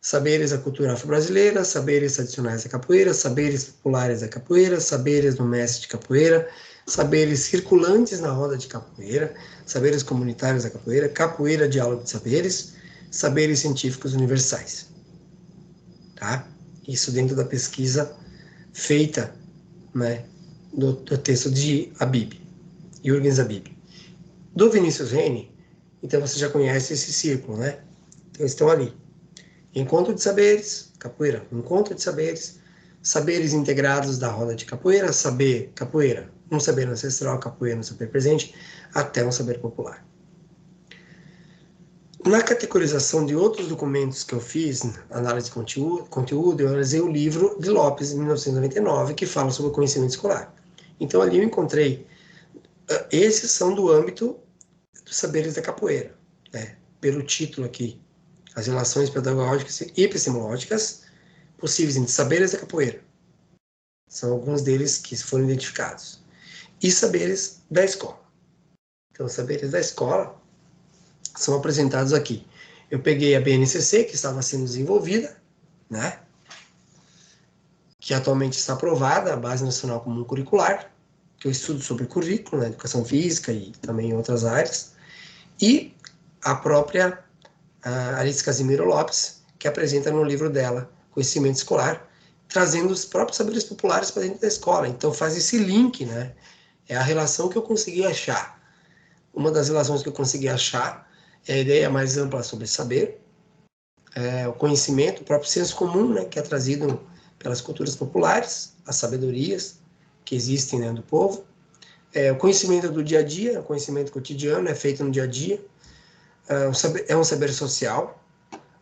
Saberes da cultura afro-brasileira, saberes tradicionais da capoeira, saberes populares da capoeira, saberes do mestre de capoeira, saberes circulantes na roda de capoeira, saberes comunitários da capoeira, capoeira diálogo de saberes, saberes científicos universais. Tá? Isso dentro da pesquisa feita, né, do texto de Habib, Jürgens Habib. Do Vinícius Reni, então você já conhece esse círculo, né? Então estão ali. Encontro de saberes, capoeira, encontro de saberes, saberes integrados da roda de capoeira, saber capoeira, um saber ancestral, capoeira, um saber presente, até um saber popular. Na categorização de outros documentos que eu fiz, análise de conteúdo, eu analisei o livro de Lopes, em 1999, que fala sobre o conhecimento escolar. Então, ali eu encontrei, esses são do âmbito dos saberes da capoeira, né? Pelo título aqui, as relações pedagógicas e epistemológicas possíveis entre saberes da capoeira. São alguns deles que foram identificados. E saberes da escola. Então, os saberes da escola são apresentados aqui. Eu peguei a BNCC, que estava sendo desenvolvida, né? Que atualmente está aprovada, a Base Nacional Comum Curricular, que eu estudo sobre currículo, né, educação física e também em outras áreas, e a própria Alice Casimiro Lopes, que apresenta no livro dela, Conhecimento Escolar, trazendo os próprios saberes populares para dentro da escola. Então faz esse link, né? É a relação que eu consegui achar. Uma das relações que eu consegui achar é a ideia mais ampla sobre saber, o conhecimento, o próprio senso comum, né, que é trazido pelas culturas populares, as sabedorias que existem, né, do povo, o conhecimento do dia a dia, o conhecimento cotidiano, é feito no dia a dia, é um saber social,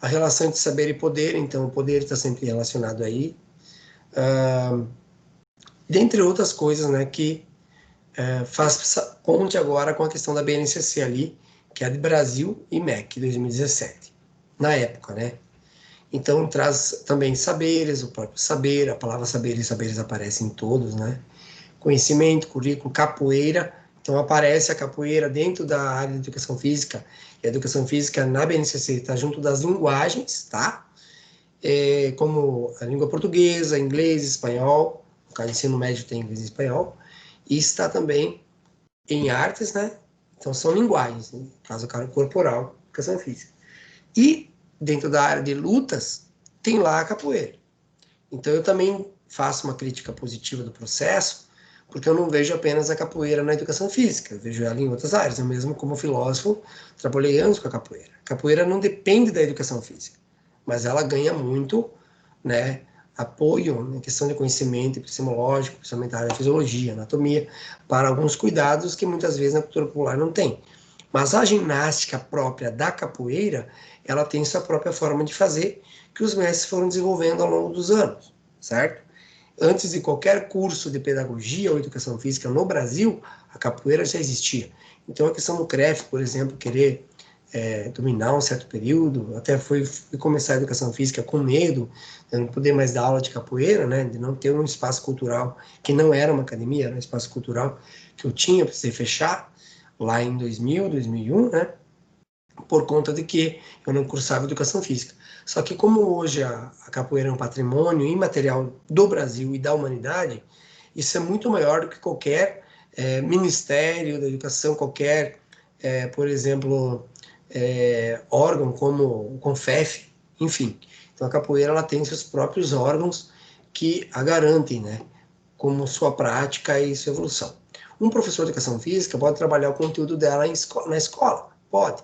a relação entre saber e poder, então o poder está sempre relacionado aí, dentre outras coisas, né, que faz ponte agora com a questão da BNCC ali, que é de Brasil e MEC, 2017, na época, né? Então, traz também saberes, o próprio saber, a palavra saber e saberes aparecem em todos, né? Conhecimento, currículo, capoeira. Então, aparece a capoeira dentro da área de educação física. E a educação física na BNCC está junto das linguagens, tá? Como a língua portuguesa, inglês, espanhol. No caso, ensino médio tem inglês e espanhol. E está também em artes, né? Então, são linguagens, no caso, corporal, educação física. E dentro da área de lutas, tem lá a capoeira. Então, eu também faço uma crítica positiva do processo, porque eu não vejo apenas a capoeira na educação física, eu vejo ela em outras áreas. Eu mesmo, como filósofo, trabalhei anos com a capoeira. A capoeira não depende da educação física, mas ela ganha muito, né, apoio na questão de conhecimento epistemológico, principalmente na área de fisiologia, anatomia, para alguns cuidados que muitas vezes na cultura popular não tem. Mas a ginástica própria da capoeira, ela tem sua própria forma de fazer, que os mestres foram desenvolvendo ao longo dos anos, certo? Antes de qualquer curso de pedagogia ou educação física no Brasil, a capoeira já existia. Então, a questão do CREF, por exemplo, querer dominar um certo período, até fui começar a educação física com medo de não poder mais dar aula de capoeira, né, de não ter um espaço cultural, que não era uma academia, era um espaço cultural que eu tinha, precisei fechar, lá em 2000, 2001, né, por conta de que eu não cursava educação física. Só que como hoje a capoeira é um patrimônio imaterial do Brasil e da humanidade, isso é muito maior do que qualquer ministério da educação, qualquer, por exemplo, órgão como o CONFEF, enfim. Então a capoeira ela tem seus próprios órgãos que a garantem, né, como sua prática e sua evolução. Um professor de educação física pode trabalhar o conteúdo dela na escola, pode,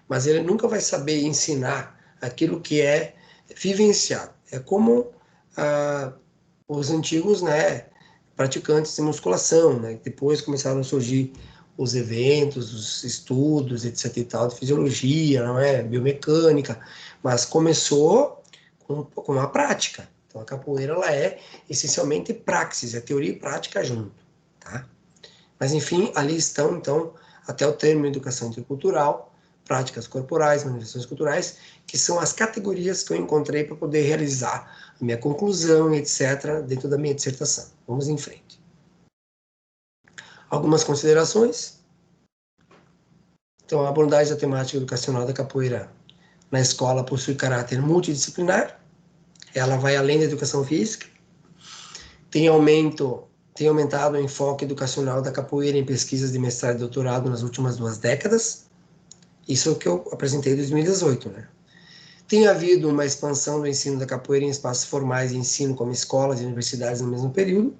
mas ele nunca vai saber ensinar aquilo que é vivenciado. É como os antigos, né, praticantes de musculação, né? Depois começaram a surgir os eventos, os estudos, etc e tal, de fisiologia, não é? Biomecânica, mas começou com a prática. Então a capoeira ela é essencialmente praxis, é teoria e prática junto, tá? Mas enfim, ali estão então até o termo educação intercultural, práticas corporais, manifestações culturais, que são as categorias que eu encontrei para poder realizar a minha conclusão, etc., dentro da minha dissertação. Vamos em frente. Algumas considerações. Então, a abordagem da temática educacional da capoeira na escola possui caráter multidisciplinar, ela vai além da educação física, tem aumentado o enfoque educacional da capoeira em pesquisas de mestrado e doutorado nas últimas 2 décadas, isso é o que eu apresentei em 2018, né? Tem havido uma expansão do ensino da capoeira em espaços formais de ensino, como escolas e universidades no mesmo período.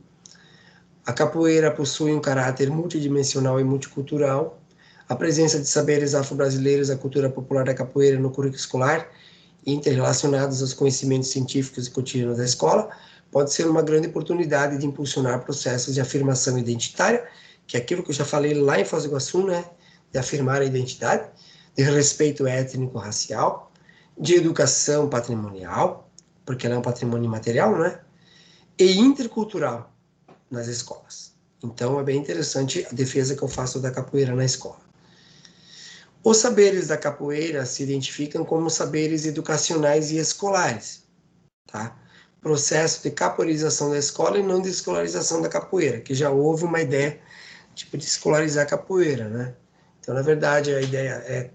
A capoeira possui um caráter multidimensional e multicultural. A presença de saberes afro-brasileiros da cultura popular da capoeira no currículo escolar, interrelacionados aos conhecimentos científicos e cotidianos da escola, pode ser uma grande oportunidade de impulsionar processos de afirmação identitária, que é aquilo que eu já falei lá em Foz do Iguaçu, né? De afirmar a identidade, de respeito étnico-racial, de educação patrimonial, porque ela é um patrimônio imaterial, né? E intercultural nas escolas. Então, é bem interessante a defesa que eu faço da capoeira na escola. Os saberes da capoeira se identificam como saberes educacionais e escolares, tá? Processo de capoeirização da escola e não de escolarização da capoeira, que já houve uma ideia tipo de escolarizar a capoeira, né? Então, na verdade, a ideia é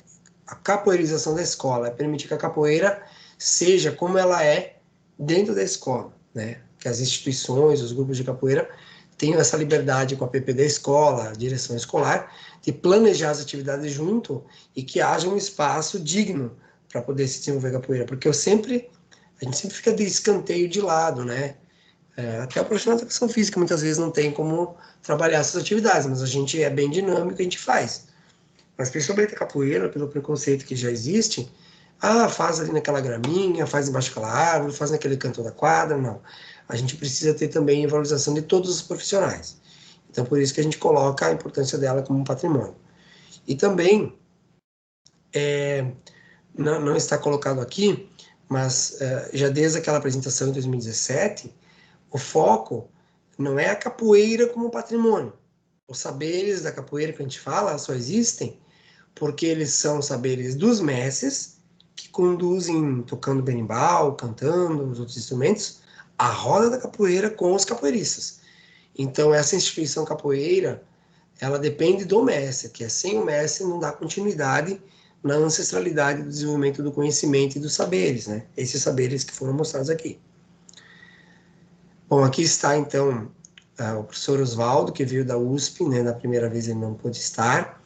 a capoeirização da escola, é permitir que a capoeira seja como ela é dentro da escola, né? Que as instituições, os grupos de capoeira tenham essa liberdade com a PP da escola, a direção escolar, de planejar as atividades junto e que haja um espaço digno para poder se desenvolver a capoeira, porque a gente sempre fica de escanteio de lado, né? Até o profissional de educação física muitas vezes não tem como trabalhar essas atividades, mas a gente é bem dinâmico e a gente faz. Mas principalmente a capoeira, pelo preconceito que já existe, faz ali naquela graminha, faz embaixo daquela árvore, faz naquele canto da quadra, não. A gente precisa ter também a valorização de todos os profissionais. Então, por isso que a gente coloca a importância dela como um patrimônio. E também, não está colocado aqui, mas já desde aquela apresentação em 2017, o foco não é a capoeira como patrimônio. Os saberes da capoeira que a gente fala só existem porque eles são saberes dos mestres que conduzem, tocando berimbau, cantando os outros instrumentos, a roda da capoeira com os capoeiristas. Então, essa instituição capoeira, ela depende do mestre, que é sem o mestre não dá continuidade na ancestralidade do desenvolvimento do conhecimento e dos saberes, né? Esses saberes que foram mostrados aqui. Bom, aqui está, então, o professor Oswaldo, que veio da USP, né? Na primeira vez ele não pôde estar.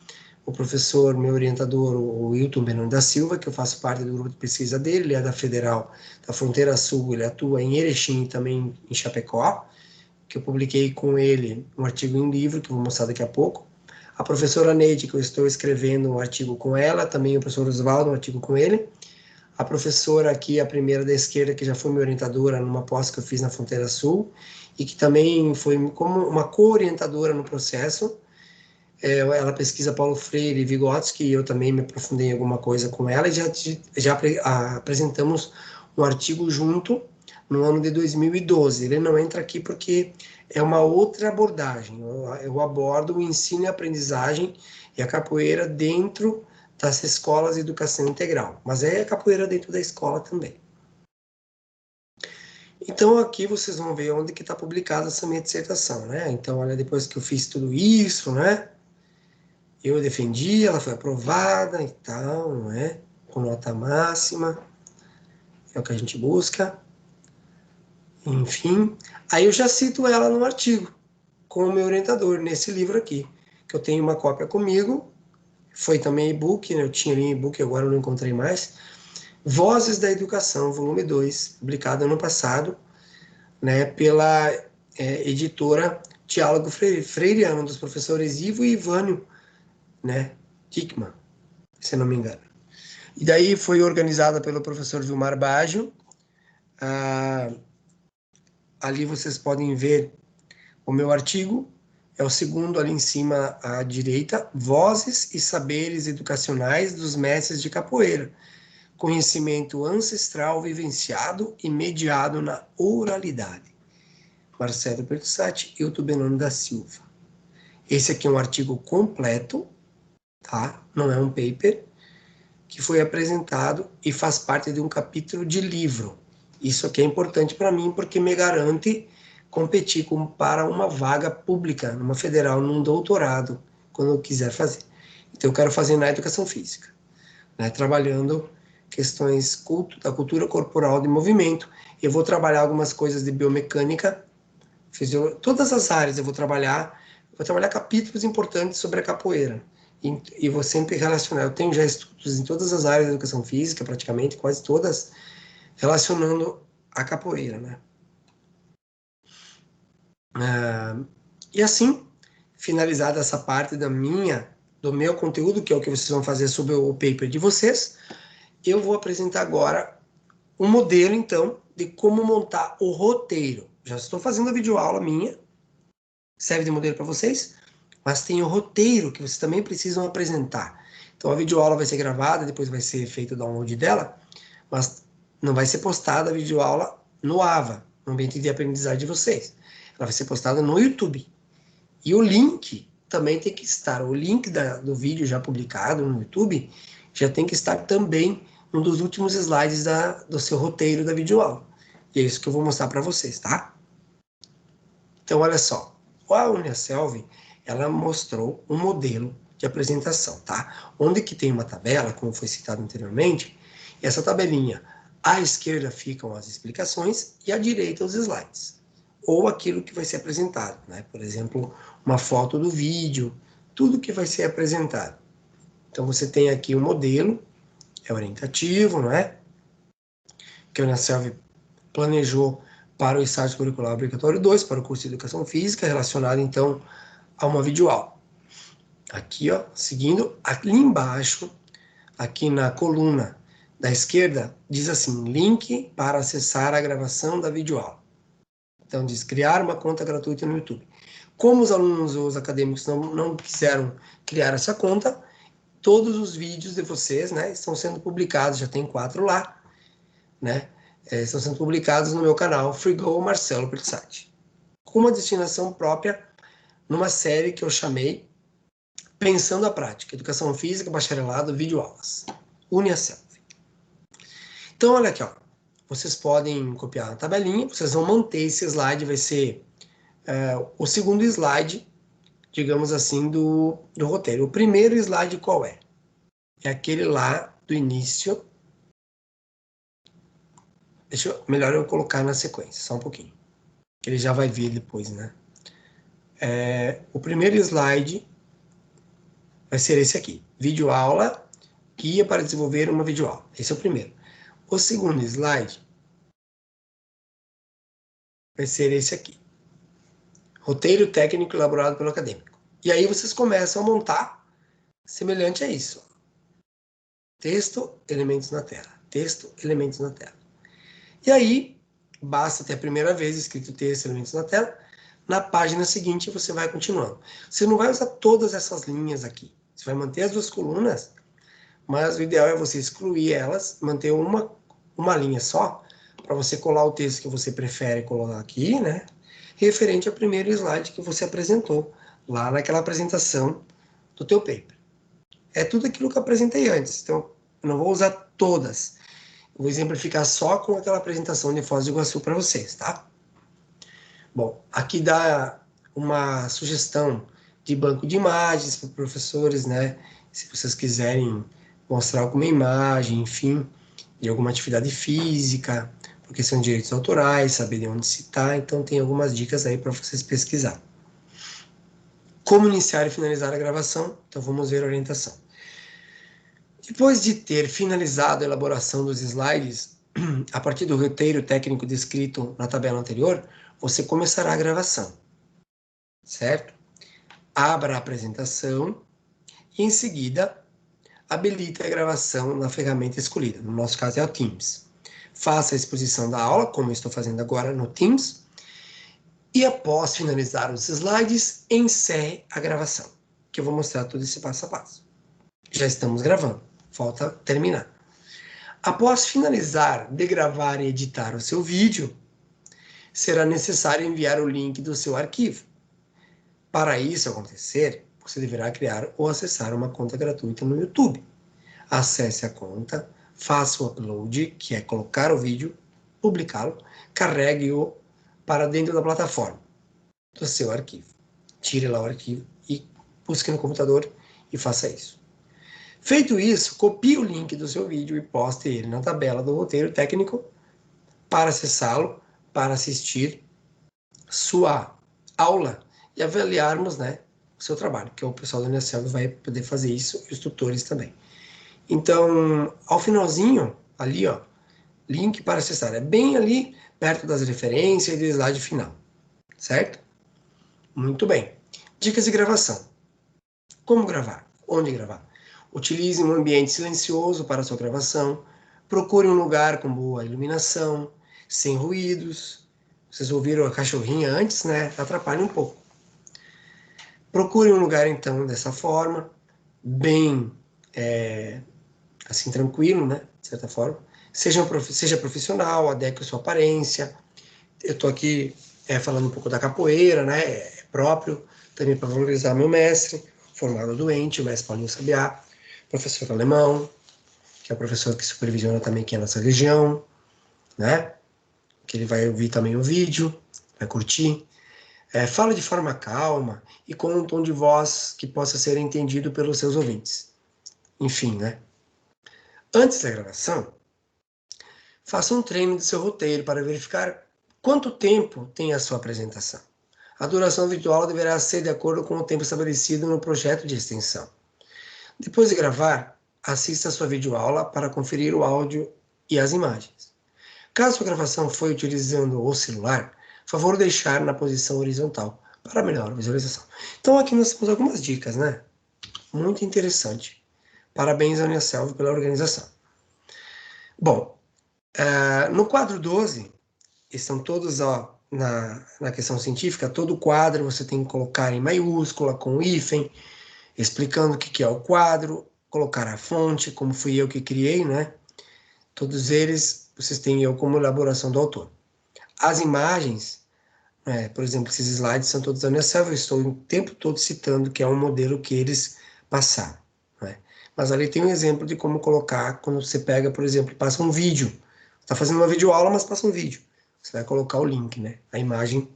O professor, meu orientador, o Wilton Benoni da Silva, que eu faço parte do grupo de pesquisa dele, ele é da Federal da Fronteira Sul, ele atua em Erechim e também em Chapecó, que eu publiquei com ele um artigo em um livro, que eu vou mostrar daqui a pouco. A professora Neide, que eu estou escrevendo um artigo com ela, também o professor Oswaldo, um artigo com ele. A professora aqui, a primeira da esquerda, que já foi minha orientadora numa pós que eu fiz na Fronteira Sul, e que também foi como uma co-orientadora no processo, ela pesquisa Paulo Freire e Vygotsky, e eu também me aprofundei em alguma coisa com ela, e já apresentamos um artigo junto no ano de 2012. Ele não entra aqui porque é uma outra abordagem. Eu abordo o ensino e aprendizagem e a capoeira dentro das escolas de educação integral, mas é a capoeira dentro da escola também. Então, aqui vocês vão ver onde que está publicada essa minha dissertação, né? Então, olha, depois que eu fiz tudo isso, né? Eu defendi, ela foi aprovada e tal, não é? Com nota máxima, é o que a gente busca. Enfim, aí eu já cito ela no artigo, com o meu orientador, nesse livro aqui, que eu tenho uma cópia comigo, foi também e-book, né? Eu tinha ali e-book, agora eu não encontrei mais. Vozes da Educação, volume 2, publicado ano passado, né, pela editora Diálogo Freiriano, dos professores Ivo e Ivânio, né, Dickmann, se não me engano. E daí foi organizada pelo professor Vilmar Baggio. Ali vocês podem ver o meu artigo, é o segundo ali em cima à direita, Vozes e Saberes Educacionais dos Mestres de Capoeira, conhecimento ancestral vivenciado e mediado na oralidade. Marcelo Pertussati e o Benoni da Silva. Esse aqui é um artigo completo, tá? Não é um paper, que foi apresentado e faz parte de um capítulo de livro. Isso aqui é importante para mim porque me garante competir para uma vaga pública, numa federal, num doutorado, quando eu quiser fazer. Então, eu quero fazer na educação física, né? Trabalhando questões da cultura corporal de movimento. Eu vou trabalhar algumas coisas de biomecânica, todas as áreas eu vou trabalhar capítulos importantes sobre a capoeira, e vou sempre relacionar, eu tenho já estudos em todas as áreas da educação física, praticamente, quase todas, relacionando a capoeira, né? E assim, finalizada essa parte do meu conteúdo, que é o que vocês vão fazer sobre o paper de vocês, eu vou apresentar agora um modelo, então, de como montar o roteiro. Já estou fazendo a videoaula minha, serve de modelo para vocês, mas tem o roteiro que vocês também precisam apresentar. Então a videoaula vai ser gravada, depois vai ser feito o download dela, mas não vai ser postada a videoaula no AVA, no ambiente de aprendizagem de vocês. Ela vai ser postada no YouTube. E o link também tem que estar, o link do vídeo já publicado no YouTube, já tem que estar também um dos últimos slides do seu roteiro da videoaula. E é isso que eu vou mostrar para vocês, tá? Então, olha só, a Uniaselv, ela mostrou um modelo de apresentação, tá? Onde que tem uma tabela, como foi citado anteriormente, e essa tabelinha, à esquerda ficam as explicações e à direita os slides, ou aquilo que vai ser apresentado, né? Por exemplo, uma foto do vídeo, tudo que vai ser apresentado. Então, você tem aqui o modelo, é orientativo, não é? Que a Uniaselv planejou para o estágio curricular obrigatório 2, para o curso de Educação Física, relacionado, então, a uma videoaula. Aqui, ó, seguindo, ali embaixo, aqui na coluna da esquerda, diz assim, link para acessar a gravação da videoaula. Então, diz, criar uma conta gratuita no YouTube. Como os alunos ou os acadêmicos não quiseram criar essa conta, todos os vídeos de vocês, né, estão sendo publicados, já tem 4 lá, né, estão sendo publicados no meu canal FreeGo Marcelo Pertussati, com uma destinação própria numa série que eu chamei Pensando a Prática, Educação Física, Bacharelado, Videoaulas, Uniaselv. Então, olha aqui, ó, vocês podem copiar a tabelinha, vocês vão manter esse slide, vai ser o segundo slide, digamos assim, do roteiro. O primeiro slide qual é? É aquele lá do início. Melhor eu colocar na sequência, só um pouquinho. Que ele já vai vir depois, né? O primeiro slide vai ser esse aqui. Videoaula, guia para desenvolver uma videoaula. Esse é o primeiro. O segundo slide vai ser esse aqui. Roteiro técnico elaborado pelo acadêmico. E aí vocês começam a montar semelhante a isso. Texto, elementos na tela. Texto, elementos na tela. E aí, basta ter a primeira vez escrito texto, elementos na tela, Na página seguinte, você vai continuando. Você não vai usar todas essas linhas aqui. Você vai manter as duas colunas, mas o ideal é você excluir elas, manter uma linha só, para você colar o texto que você prefere colar aqui, né? Referente ao primeiro slide que você apresentou, lá naquela apresentação do teu paper. É tudo aquilo que eu apresentei antes, então eu não vou usar todas. Eu vou exemplificar só com aquela apresentação de Foz do Iguaçu para vocês, tá? Bom, aqui dá uma sugestão de banco de imagens para professores, né? Se vocês quiserem mostrar alguma imagem, enfim, de alguma atividade física, porque são direitos autorais, saber de onde citar, então tem algumas dicas aí para vocês pesquisar. Como iniciar e finalizar a gravação? Então vamos ver a orientação. Depois de ter finalizado a elaboração dos slides, a partir do roteiro técnico descrito na tabela anterior, você começará a gravação, certo? Abra a apresentação e, em seguida, habilite a gravação na ferramenta escolhida. No nosso caso é o Teams. Faça a exposição da aula, como eu estou fazendo agora no Teams, e após finalizar os slides, encerre a gravação, que eu vou mostrar todo esse passo a passo. Já estamos gravando, falta terminar. Após finalizar de gravar e editar o seu vídeo, será necessário enviar o link do seu arquivo. Para isso acontecer, você deverá criar ou acessar uma conta gratuita no YouTube. Acesse a conta, faça o upload, que é colocar o vídeo, publicá-lo, carregue-o para dentro da plataforma do seu arquivo. Tire lá o arquivo e busque no computador e faça isso. Feito isso, copie o link do seu vídeo e poste ele na tabela do roteiro técnico para acessá-lo, para assistir sua aula e avaliarmos, né, o seu trabalho, que o pessoal da Unicelv vai poder fazer isso e os tutores também. Então, ao finalzinho, ali, ó, link para acessar, é bem ali perto das referências e do slide final, certo? Muito bem. Dicas de gravação. Como gravar? Onde gravar? Utilize um ambiente silencioso para a sua gravação. Procure um lugar com boa iluminação, sem ruídos. Vocês ouviram a cachorrinha antes, né? Atrapalha um pouco. Procure um lugar, então, dessa forma, bem, assim, tranquilo, né? De certa forma. Seja profissional, adeque a sua aparência. Eu estou aqui falando um pouco da capoeira, né? É próprio, também para valorizar meu mestre, formado doente, o mestre Paulinho Sabiá, professor alemão, que é o professor que supervisiona também aqui a nossa região, né? Que ele vai ouvir também o vídeo, vai curtir. Fala de forma calma e com um tom de voz que possa ser entendido pelos seus ouvintes. Enfim, né? Antes da gravação, faça um treino do seu roteiro para verificar quanto tempo tem a sua apresentação. A duração virtual deverá ser de acordo com o tempo estabelecido no projeto de extensão. Depois de gravar, assista a sua videoaula para conferir o áudio e as imagens. Caso a gravação foi utilizando o celular, favor deixar na posição horizontal para melhor visualização. Então aqui nós temos algumas dicas, né? Muito interessante. Parabéns à Unicelv pela organização. Bom, no quadro 12, estão todos na questão científica, todo quadro você tem que colocar em maiúscula, com hífen, explicando o que é o quadro, colocar a fonte, como fui eu que criei, né? Todos eles, vocês têm eu como elaboração do autor. As imagens, por exemplo, esses slides são todos da Unicelv, eu estou o tempo todo citando que é um modelo que eles passaram. Né? Mas ali tem um exemplo de como colocar, quando você pega, por exemplo, passa um vídeo. Está fazendo uma videoaula, mas passa um vídeo. Você vai colocar o link, né? A imagem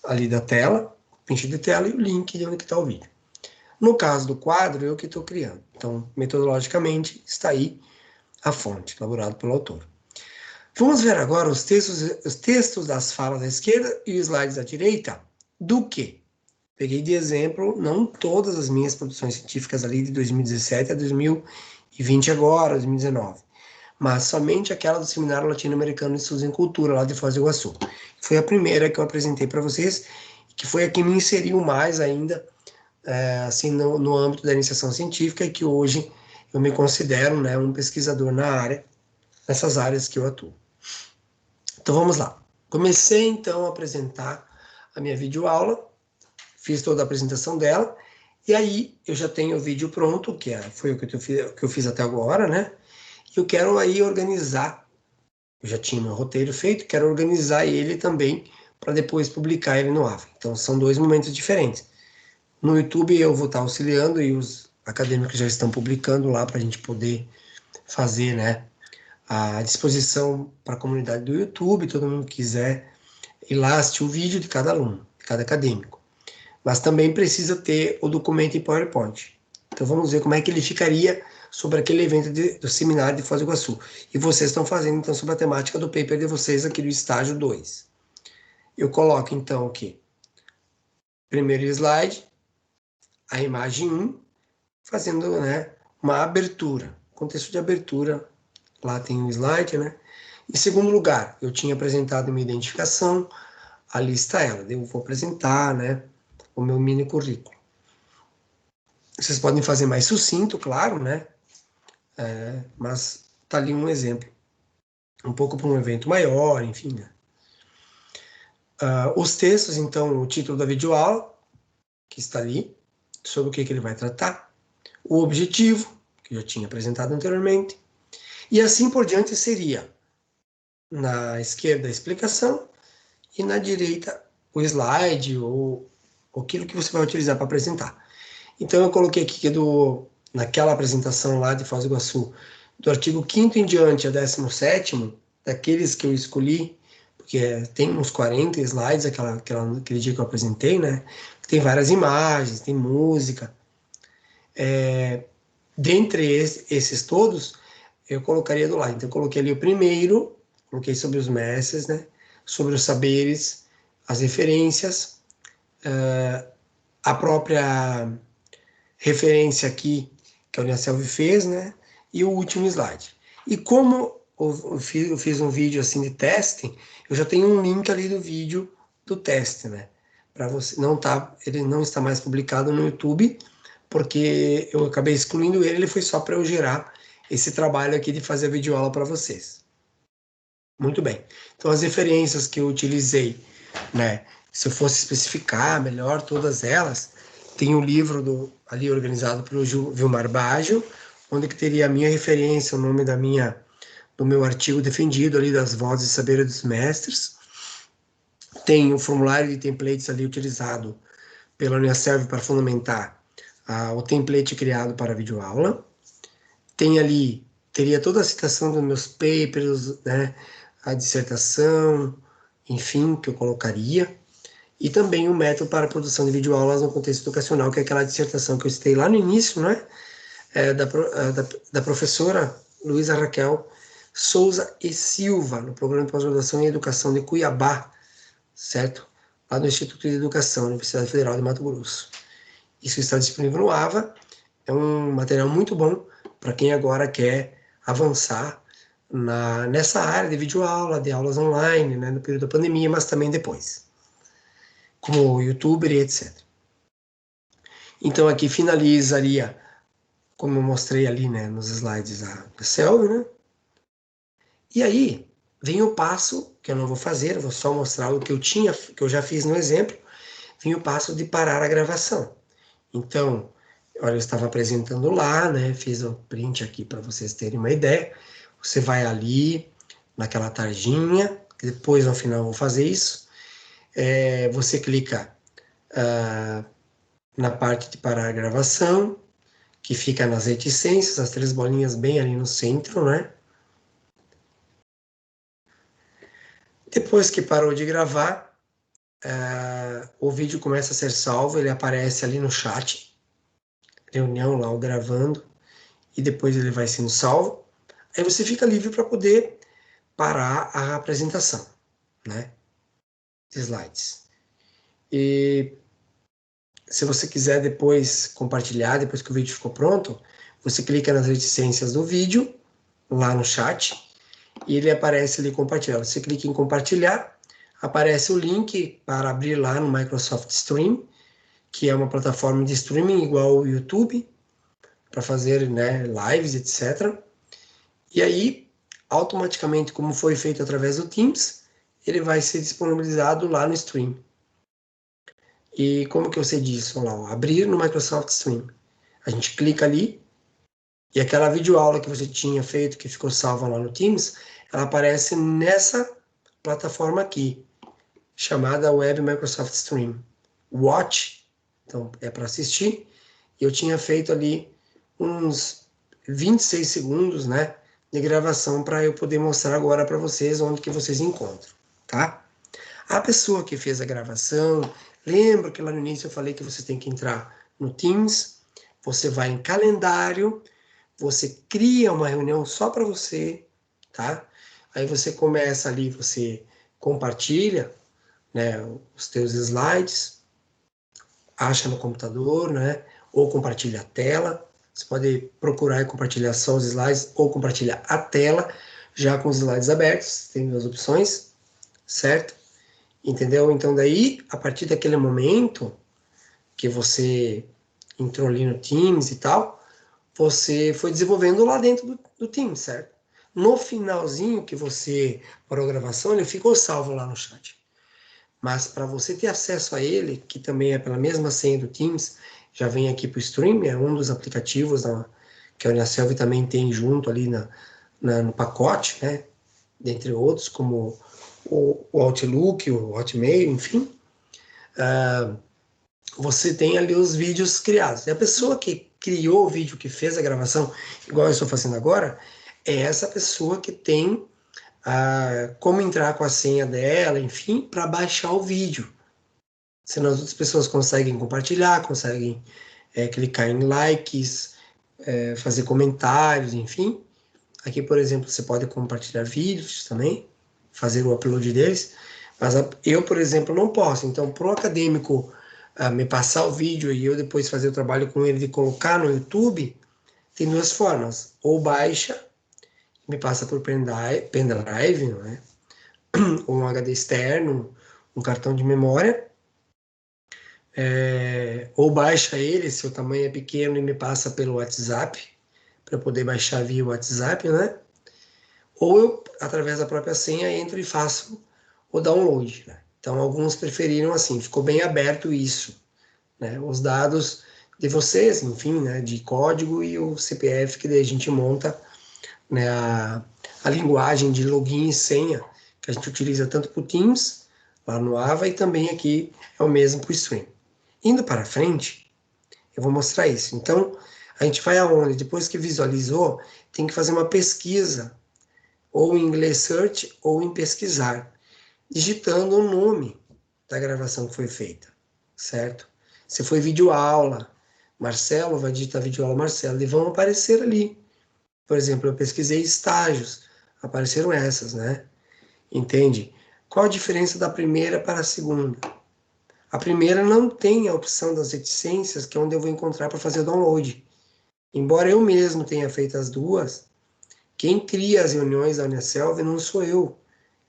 ali da tela, preenche de tela e o link de onde está o vídeo. No caso do quadro, eu que estou criando. Então, metodologicamente, está aí a fonte, elaborado pelo autor. Vamos ver agora os textos das falas da esquerda e os slides da direita do que? Peguei de exemplo, não todas as minhas produções científicas ali de 2017 a 2020 agora, 2019, mas somente aquela do Seminário Latino-Americano de Estudos em Cultura, lá de Foz do Iguaçu. Foi a primeira que eu apresentei para vocês, que foi a que me inseriu mais ainda, assim, no âmbito da iniciação científica, e que hoje eu me considero, né, um pesquisador na área, nessas áreas que eu atuo. Então vamos lá. Comecei então a apresentar a minha videoaula, fiz toda a apresentação dela, e aí eu já tenho o vídeo pronto, foi o que eu fiz até agora, né? E eu quero aí organizar, eu já tinha meu roteiro feito, quero organizar ele também para depois publicar ele no AVA. Então são dois momentos diferentes. No YouTube eu vou estar auxiliando e os acadêmicos já estão publicando lá para a gente poder fazer, né, a disposição para a comunidade do YouTube, todo mundo que quiser ir lá assistir o vídeo de cada aluno, de cada acadêmico. Mas também precisa ter o documento em PowerPoint. Então vamos ver como é que ele ficaria sobre aquele evento do seminário de Foz do Iguaçu. E vocês estão fazendo então sobre a temática do paper de vocês aqui do estágio 2. Eu coloco então aqui, primeiro slide, a imagem 1, fazendo, né, uma abertura, contexto de abertura, lá tem um slide, né? Em segundo lugar, eu tinha apresentado minha identificação, ali está ela, eu vou apresentar, né, o meu mini currículo. Vocês podem fazer mais sucinto, claro, né? Mas tá ali um exemplo. Um pouco para um evento maior, enfim, né? Os textos, então, o título da videoaula, que está ali, sobre o que ele vai tratar, o objetivo, que eu já tinha apresentado anteriormente, e assim por diante seria, na esquerda, a explicação, e na direita, o slide, ou aquilo que você vai utilizar para apresentar. Então, eu coloquei aqui que naquela apresentação lá de Foz do Iguaçu, do artigo 5º em diante a 17º, daqueles que eu escolhi, porque tem uns 40 slides aquele dia que eu apresentei, né? Tem várias imagens, tem música. Dentre esses todos, eu colocaria do lado. Então, eu coloquei ali o primeiro, coloquei sobre os mestres, né? Sobre os saberes, as referências, a própria referência aqui que a Uniaselv fez, né? E o último slide. E como eu fiz um vídeo assim de teste, eu já tenho um link ali do vídeo do teste, né? Para você ele não está mais publicado no YouTube, porque eu acabei excluindo ele foi só para eu gerar esse trabalho aqui de fazer a videoaula para vocês. Muito bem. Então as referências que eu utilizei, né? Se eu fosse especificar melhor todas elas, tem um livro ali organizado pelo Vilmar Baggio, onde que teria a minha referência, o nome do meu artigo defendido ali das vozes e saberes dos mestres. Tem o formulário de templates ali utilizado pela Uniaselv para fundamentar o template criado para a videoaula. Tem ali, teria toda a citação dos meus papers, né, a dissertação, enfim, que eu colocaria. E também o método para a produção de videoaulas no contexto educacional, que é aquela dissertação que eu citei lá no início, né? Da professora Luísa Raquel Souza e Silva, no programa de pós-graduação em Educação de Cuiabá, certo? Lá no Instituto de Educação, Universidade Federal de Mato Grosso. Isso está disponível no AVA, é um material muito bom para quem agora quer avançar nessa área de videoaula, de aulas online, né, no período da pandemia, mas também depois, como youtuber e etc. Então aqui finalizaria, como eu mostrei ali, né, nos slides da Selvi, né? E aí vem o passo que eu não vou fazer, eu vou só mostrar o que eu já fiz no exemplo, vem o passo de parar a gravação. Então, olha, eu estava apresentando lá, né? Fiz o print aqui para vocês terem uma ideia. Você vai ali naquela tarjinha, depois no final eu vou fazer isso. Você clica na parte de parar a gravação, que fica nas reticências, as 3 bolinhas bem ali no centro, né? Depois que parou de gravar, o vídeo começa a ser salvo, ele aparece ali no chat, reunião lá, o gravando, e depois ele vai sendo salvo. Aí você fica livre para poder parar a apresentação, né? Slides. E se você quiser depois compartilhar, depois que o vídeo ficou pronto, você clica nas reticências do vídeo, lá no chat, e ele aparece ali compartilhado. Você clica em compartilhar, aparece o link para abrir lá no Microsoft Stream, que é uma plataforma de streaming igual ao YouTube, para fazer, né, lives, etc. E aí, automaticamente, como foi feito através do Teams, ele vai ser disponibilizado lá no stream. E como que eu sei disso? Olha lá, ó, abrir no Microsoft Stream. A gente clica ali e aquela videoaula que você tinha feito, que ficou salva lá no Teams, ela aparece nessa plataforma aqui, chamada Web Microsoft Stream. Watch, então é para assistir. E eu tinha feito ali uns 26 segundos, né, de gravação para eu poder mostrar agora para vocês onde que vocês encontram, tá? A pessoa que fez a gravação, lembra que lá no início eu falei que você tem que entrar no Teams, você vai em calendário, você cria uma reunião só para você, tá? Aí você começa ali, você compartilha, né, os teus slides, acha no computador, né, ou compartilha a tela. Você pode procurar e compartilhar só os slides ou compartilhar a tela já com os slides abertos, tem duas opções, certo? Entendeu? Então daí, a partir daquele momento que você entrou ali no Teams e tal, você foi desenvolvendo lá dentro do Teams, certo? No finalzinho que você parou a gravação, ele ficou salvo lá no chat. Mas para você ter acesso a ele, que também é pela mesma senha do Teams, já vem aqui para o Stream, é um dos aplicativos que a Unicelv também tem junto ali no pacote, né? Dentre outros, como o Outlook, o Hotmail, enfim. Você tem ali os vídeos criados. E a pessoa que criou o vídeo, que fez a gravação, igual eu estou fazendo agora, é essa pessoa que tem como entrar com a senha dela, enfim, para baixar o vídeo. Senão as outras pessoas conseguem compartilhar, conseguem clicar em likes, fazer comentários, enfim. Aqui, por exemplo, você pode compartilhar vídeos também, fazer o upload deles, mas eu, por exemplo, não posso. Então, para o acadêmico me passar o vídeo e eu depois fazer o trabalho com ele de colocar no YouTube, tem duas formas. Ou baixa, me passa por pendrive, não é? Ou um HD externo, um cartão de memória, ou baixa ele, se o tamanho é pequeno, e me passa pelo WhatsApp, para poder baixar via WhatsApp, né? Ou eu, através da própria senha, entro e faço o download, né? Então, alguns preferiram assim, ficou bem aberto isso, né? Os dados de vocês, enfim, né? De código e o CPF que daí a gente monta, né? A linguagem de login e senha que a gente utiliza tanto para o Teams, lá no Ava, e também aqui é o mesmo para o Stream. Indo para frente, eu vou mostrar isso. Então, a gente vai aonde? Depois que visualizou, tem que fazer uma pesquisa, ou em inglês search, ou em pesquisar, digitando o nome da gravação que foi feita, certo? Se foi videoaula, Marcelo, vai digitar videoaula Marcelo, e vão aparecer ali. Por exemplo, eu pesquisei estágios, apareceram essas, né? Entende? Qual a diferença da primeira para a segunda? A primeira não tem a opção das reticências, que é onde eu vou encontrar para fazer o download. Embora eu mesmo tenha feito as duas, quem cria as reuniões da Unicelv não sou eu.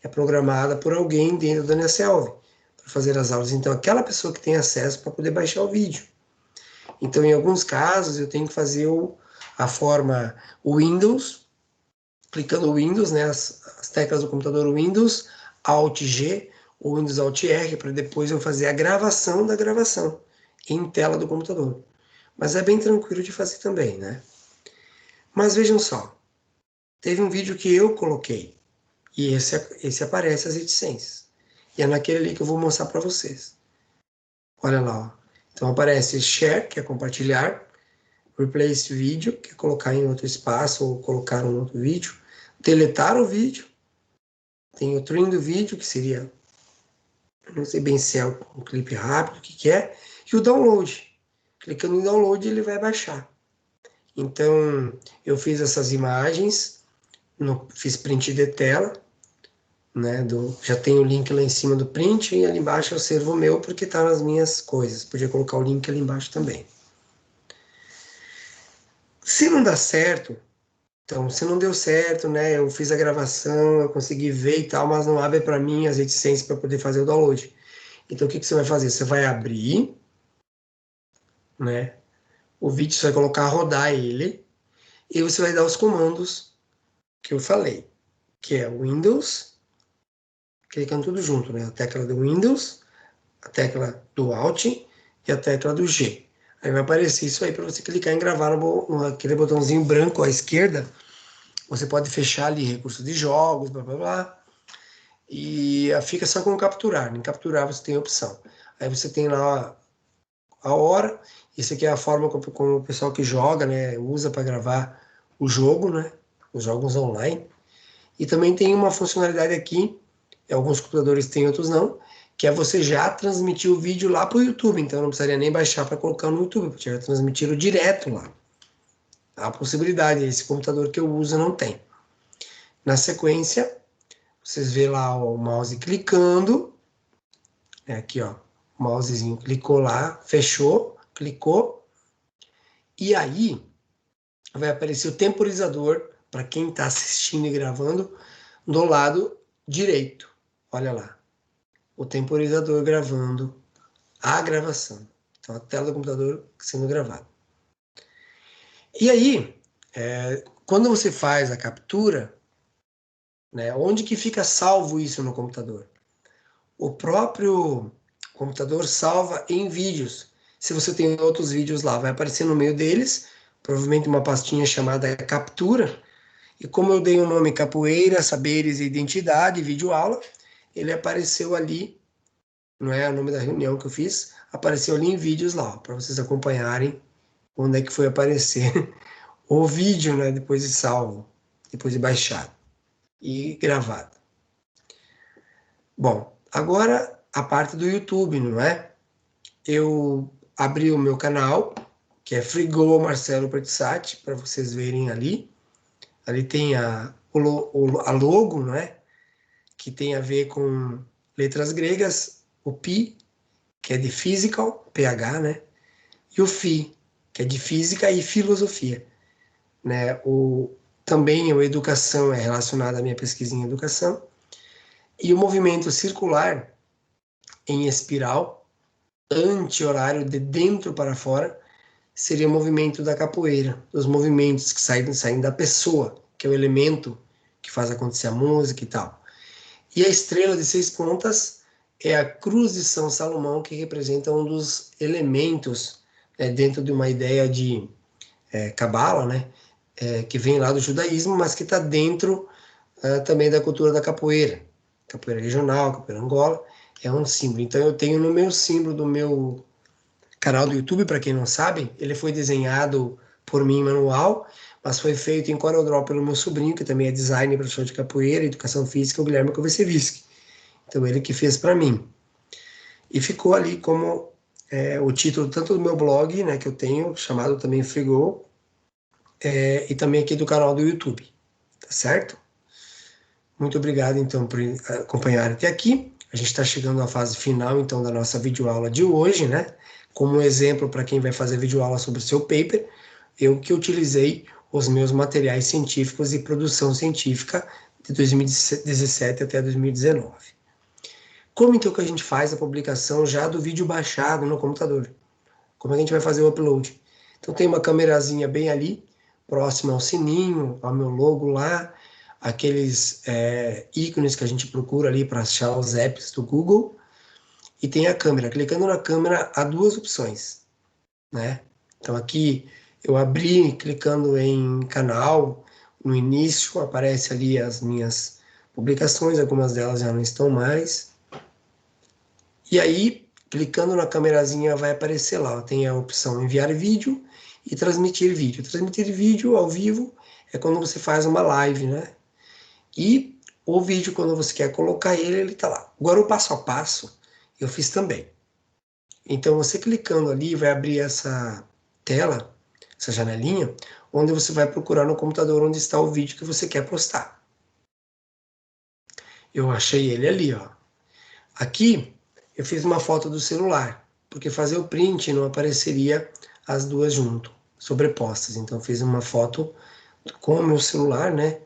É programada por alguém dentro da Unicelv para fazer as aulas. Então, aquela pessoa que tem acesso para poder baixar o vídeo. Então, em alguns casos, eu tenho que fazer a forma Windows, clicando no Windows, né, as teclas do computador Windows, Alt G ou Windows Alt R, para depois eu fazer a gravação da gravação em tela do computador. Mas é bem tranquilo de fazer também, né? Mas vejam só, teve um vídeo que eu coloquei, e esse aparece as reticências. E é naquele ali que eu vou mostrar para vocês. Olha lá, ó. Então aparece share, que é compartilhar, replace vídeo, que é colocar em outro espaço ou colocar um outro vídeo, deletar o vídeo, tem o trim do vídeo, que seria, não sei bem se é um clipe rápido, o que é, e o download. Clicando em download, ele vai baixar. Então, eu fiz essas imagens, fiz print de tela, né, já tem o link lá em cima do print e ali embaixo é o servo meu, porque está nas minhas coisas. Podia colocar o link ali embaixo também. Se não dá certo, então, se não deu certo, né, eu fiz a gravação, eu consegui ver e tal, mas não abre para mim as reticências para poder fazer o download. Então, o que, que você vai fazer? Você vai abrir, né, o vídeo, você vai colocar rodar ele, e você vai dar os comandos que eu falei, que é Windows, clicando tudo junto, né, a tecla do Windows, a tecla do Alt e a tecla do G. Aí vai aparecer isso aí para você clicar em gravar naquele botãozinho branco à esquerda. Você pode fechar ali recursos de jogos, blá blá blá. E fica só com capturar. Em capturar você tem a opção. Aí você tem lá a hora. Isso aqui é a forma como o pessoal que joga, né, usa para gravar o jogo, né, os jogos online. E também tem uma funcionalidade aqui, alguns computadores têm, outros não, que é você já transmitir o vídeo lá para o YouTube. Então não precisaria nem baixar para colocar no YouTube, porque já transmitiram direto lá. Há a possibilidade, esse computador que eu uso não tem. Na sequência, vocês vê lá o mouse clicando, aqui ó, o mousezinho clicou lá, fechou, clicou, e aí vai aparecer o temporizador para quem está assistindo e gravando do lado direito. Olha lá, o temporizador gravando a gravação. Então a tela do computador sendo gravada. E aí, quando você faz a captura, né, onde que fica salvo isso no computador? O próprio computador salva em vídeos. Se você tem outros vídeos lá, vai aparecer no meio deles, provavelmente uma pastinha chamada captura. E como eu dei o nome Capoeira, Saberes e Identidade, vídeo aula, ele apareceu ali, não é o nome da reunião que eu fiz, apareceu ali em vídeos lá, para vocês acompanharem onde é que foi aparecer o vídeo, né, depois de salvo, depois de baixado e gravado. Bom, agora a parte do YouTube, não é? Eu abri o meu canal, que é Frigol Marcelo Pertissati, para vocês verem ali. Ali tem a logo, não é? Que tem a ver com letras gregas, o Pi, que é de physical, PH, né? E o Fi, que é de física e filosofia, né? Também a educação é relacionada à minha pesquisa em educação. E o movimento circular em espiral, anti-horário, de dentro para fora, seria o movimento da capoeira, dos movimentos que saem da pessoa, que é o elemento que faz acontecer a música e tal. E a estrela de 6 pontas é a cruz de São Salomão, que representa um dos elementos, dentro de uma ideia de cabala, né, que vem lá do judaísmo, mas que está dentro também da cultura da capoeira. Capoeira regional, capoeira Angola, é um símbolo. Então eu tenho no meu símbolo do meu canal do YouTube, para quem não sabe, ele foi desenhado por mim manual, mas foi feito em CorelDRAW pelo meu sobrinho, que também é designer, professor de capoeira e educação física, o Guilherme Kovacevic. Então ele que fez para mim. E ficou ali como o título tanto do meu blog, né, que eu tenho, chamado também Frigol, e também aqui do canal do YouTube, tá certo? Muito obrigado, então, por acompanhar até aqui. A gente está chegando à fase final, então, da nossa videoaula de hoje, né? Como exemplo para quem vai fazer videoaula sobre o seu paper, eu que utilizei os meus materiais científicos e produção científica de 2017 até 2019. Como então que a gente faz a publicação já do vídeo baixado no computador? Como é que a gente vai fazer o upload? Então tem uma câmerazinha bem ali, próxima ao sininho, ao meu logo lá, aqueles ícones que a gente procura ali para achar os apps do Google, e tem a câmera. Clicando na câmera, há duas opções, né? Então aqui eu abri, clicando em canal, no início aparece ali as minhas publicações, algumas delas já não estão mais. E aí, clicando na câmerazinha, vai aparecer lá, tem a opção enviar vídeo e transmitir vídeo. Transmitir vídeo ao vivo é quando você faz uma live, né? E o vídeo, quando você quer colocar ele, ele tá lá. Agora, o passo a passo, eu fiz também. Então, você clicando ali, vai abrir essa tela, essa janelinha, onde você vai procurar no computador onde está o vídeo que você quer postar. Eu achei ele ali, ó. Aqui, eu fiz uma foto do celular, porque fazer o print não apareceria as duas junto, sobrepostas. Então, fiz uma foto com o meu celular, né?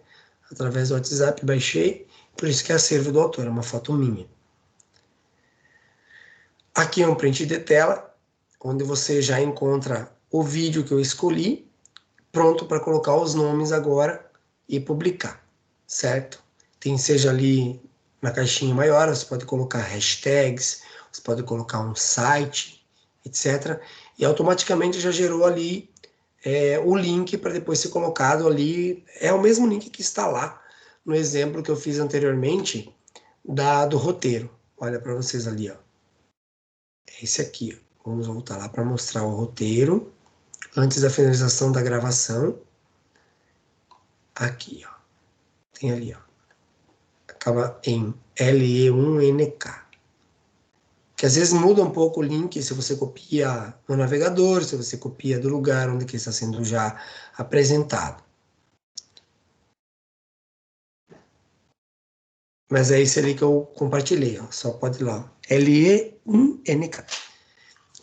Através do WhatsApp, baixei, por isso que é acervo do autor, é uma foto minha. Aqui é um print de tela, onde você já encontra o vídeo que eu escolhi, pronto para colocar os nomes agora e publicar, certo? Tem seja ali na caixinha maior, você pode colocar hashtags, você pode colocar um site, etc. E automaticamente já gerou ali o link para depois ser colocado ali. É o mesmo link que está lá no exemplo que eu fiz anteriormente do roteiro. Olha para vocês ali, ó. É esse aqui, ó. Vamos voltar lá para mostrar o roteiro antes da finalização da gravação. Aqui, ó. Tem ali, ó. Acaba em LE1NK. Que às vezes muda um pouco o link se você copia no navegador, se você copia do lugar onde que está sendo já apresentado. Mas é esse ali que eu compartilhei, ó. Só pode ir lá. LE1NK.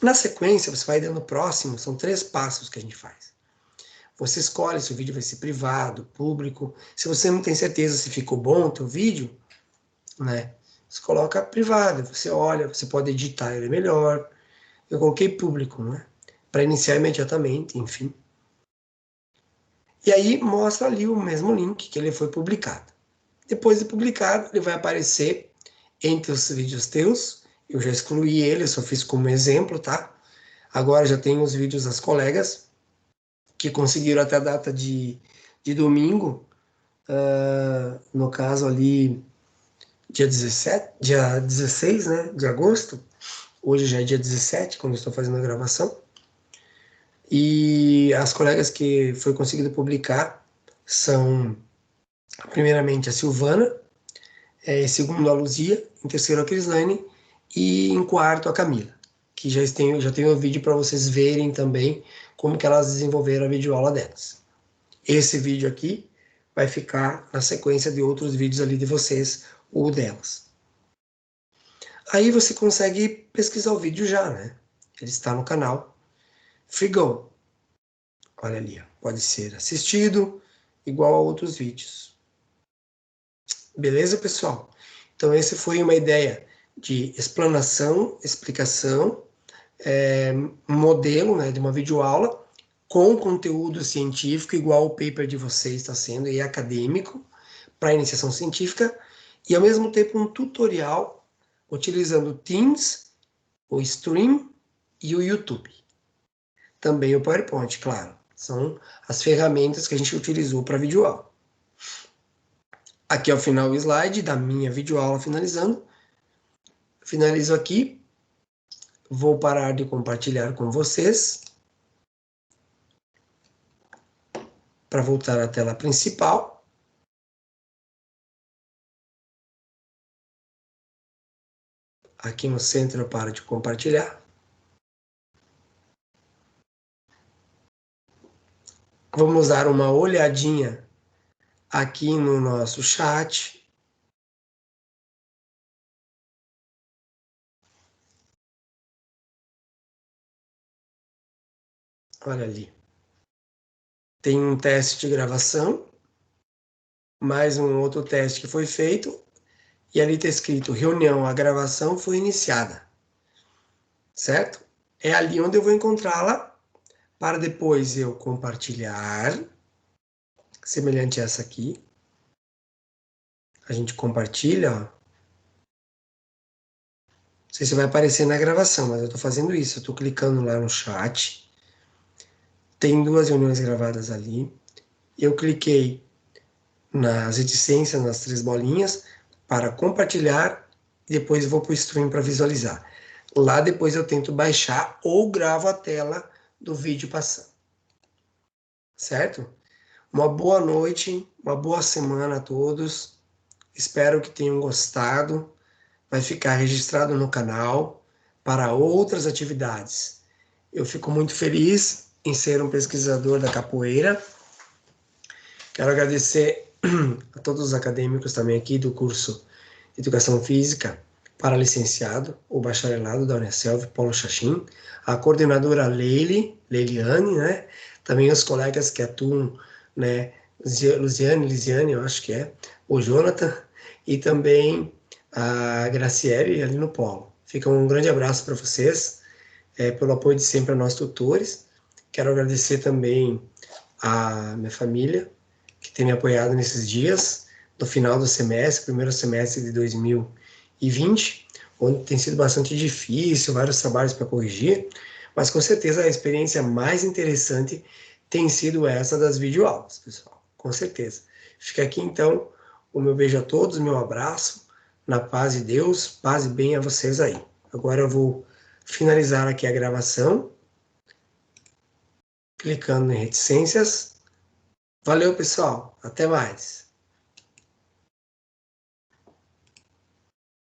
Na sequência, você vai dando próximo, são 3 passos que a gente faz. Você escolhe se o vídeo vai ser privado, público. Se você não tem certeza se ficou bom o teu vídeo, né? Você coloca privado, você olha, você pode editar ele melhor. Eu coloquei público, né? Para iniciar imediatamente, enfim. E aí mostra ali o mesmo link que ele foi publicado. Depois de publicado, ele vai aparecer entre os vídeos teus. Eu já excluí ele, eu só fiz como exemplo, tá? Agora já tem os vídeos das colegas que conseguiram até a data de domingo, no caso ali, dia 17, dia 16, né, de agosto. Hoje já é dia 17, quando eu estou fazendo a gravação. E as colegas que foi conseguido publicar são, primeiramente, a Silvana, em segundo, a Luzia, em terceiro, a Crislane, e em quarto, a Camila, que já tem o vídeo para vocês verem também como que elas desenvolveram a videoaula delas. Esse vídeo aqui vai ficar na sequência de outros vídeos ali de vocês ou delas. Aí você consegue pesquisar o vídeo já, né? Ele está no canal Free.Go. Olha ali, ó. Pode ser assistido igual a outros vídeos. Beleza, pessoal? Então, essa foi uma ideia de explanação, explicação, modelo, né, de uma videoaula com conteúdo científico, igual o paper de vocês está sendo, e acadêmico, para iniciação científica, e ao mesmo tempo um tutorial utilizando o Teams, o Stream e o YouTube. Também o PowerPoint, claro. São as ferramentas que a gente utilizou para a videoaula. Aqui é o final do slide da minha videoaula finalizando. Finalizo aqui. Vou parar de compartilhar com vocês para voltar à tela principal. Aqui no centro eu paro de compartilhar. Vamos dar uma olhadinha aqui no nosso chat. Olha ali. Tem um teste de gravação, mais um outro teste que foi feito, e ali está escrito reunião, a gravação foi iniciada. Certo? É ali onde eu vou encontrá-la, para depois eu compartilhar, semelhante a essa aqui. A gente compartilha, ó. Não sei se vai aparecer na gravação, mas eu estou fazendo isso. Eu estou clicando lá no chat. Tem 2 reuniões gravadas ali. Eu cliquei nas reticências, nas 3 bolinhas, para compartilhar. E depois eu vou para o stream para visualizar. Lá depois eu tento baixar ou gravo a tela do vídeo passando. Certo? Uma boa noite, uma boa semana a todos. Espero que tenham gostado. Vai ficar registrado no canal para outras atividades. Eu fico muito feliz em ser um pesquisador da capoeira. Quero agradecer a todos os acadêmicos também aqui do curso de Educação Física para licenciado, o bacharelado da Unicelv, Paulo Chachim, a coordenadora Leiliane, né? Também os colegas que atuam, né? Lisiane, eu acho que é, o Jonathan, e também a Graciele ali no Polo. Fica um grande abraço para vocês, pelo apoio de sempre a nós tutores. Quero agradecer também a minha família, que tem me apoiado nesses dias, no final do semestre, primeiro semestre de 2020. onde tem sido bastante difícil, vários trabalhos para corrigir, mas com certeza a experiência mais interessante tem sido essa das videoaulas, pessoal, com certeza. Fica aqui então o meu beijo a todos, meu abraço, na paz de Deus, paz e bem a vocês aí. Agora eu vou finalizar aqui a gravação, clicando em reticências. Valeu, pessoal, até mais.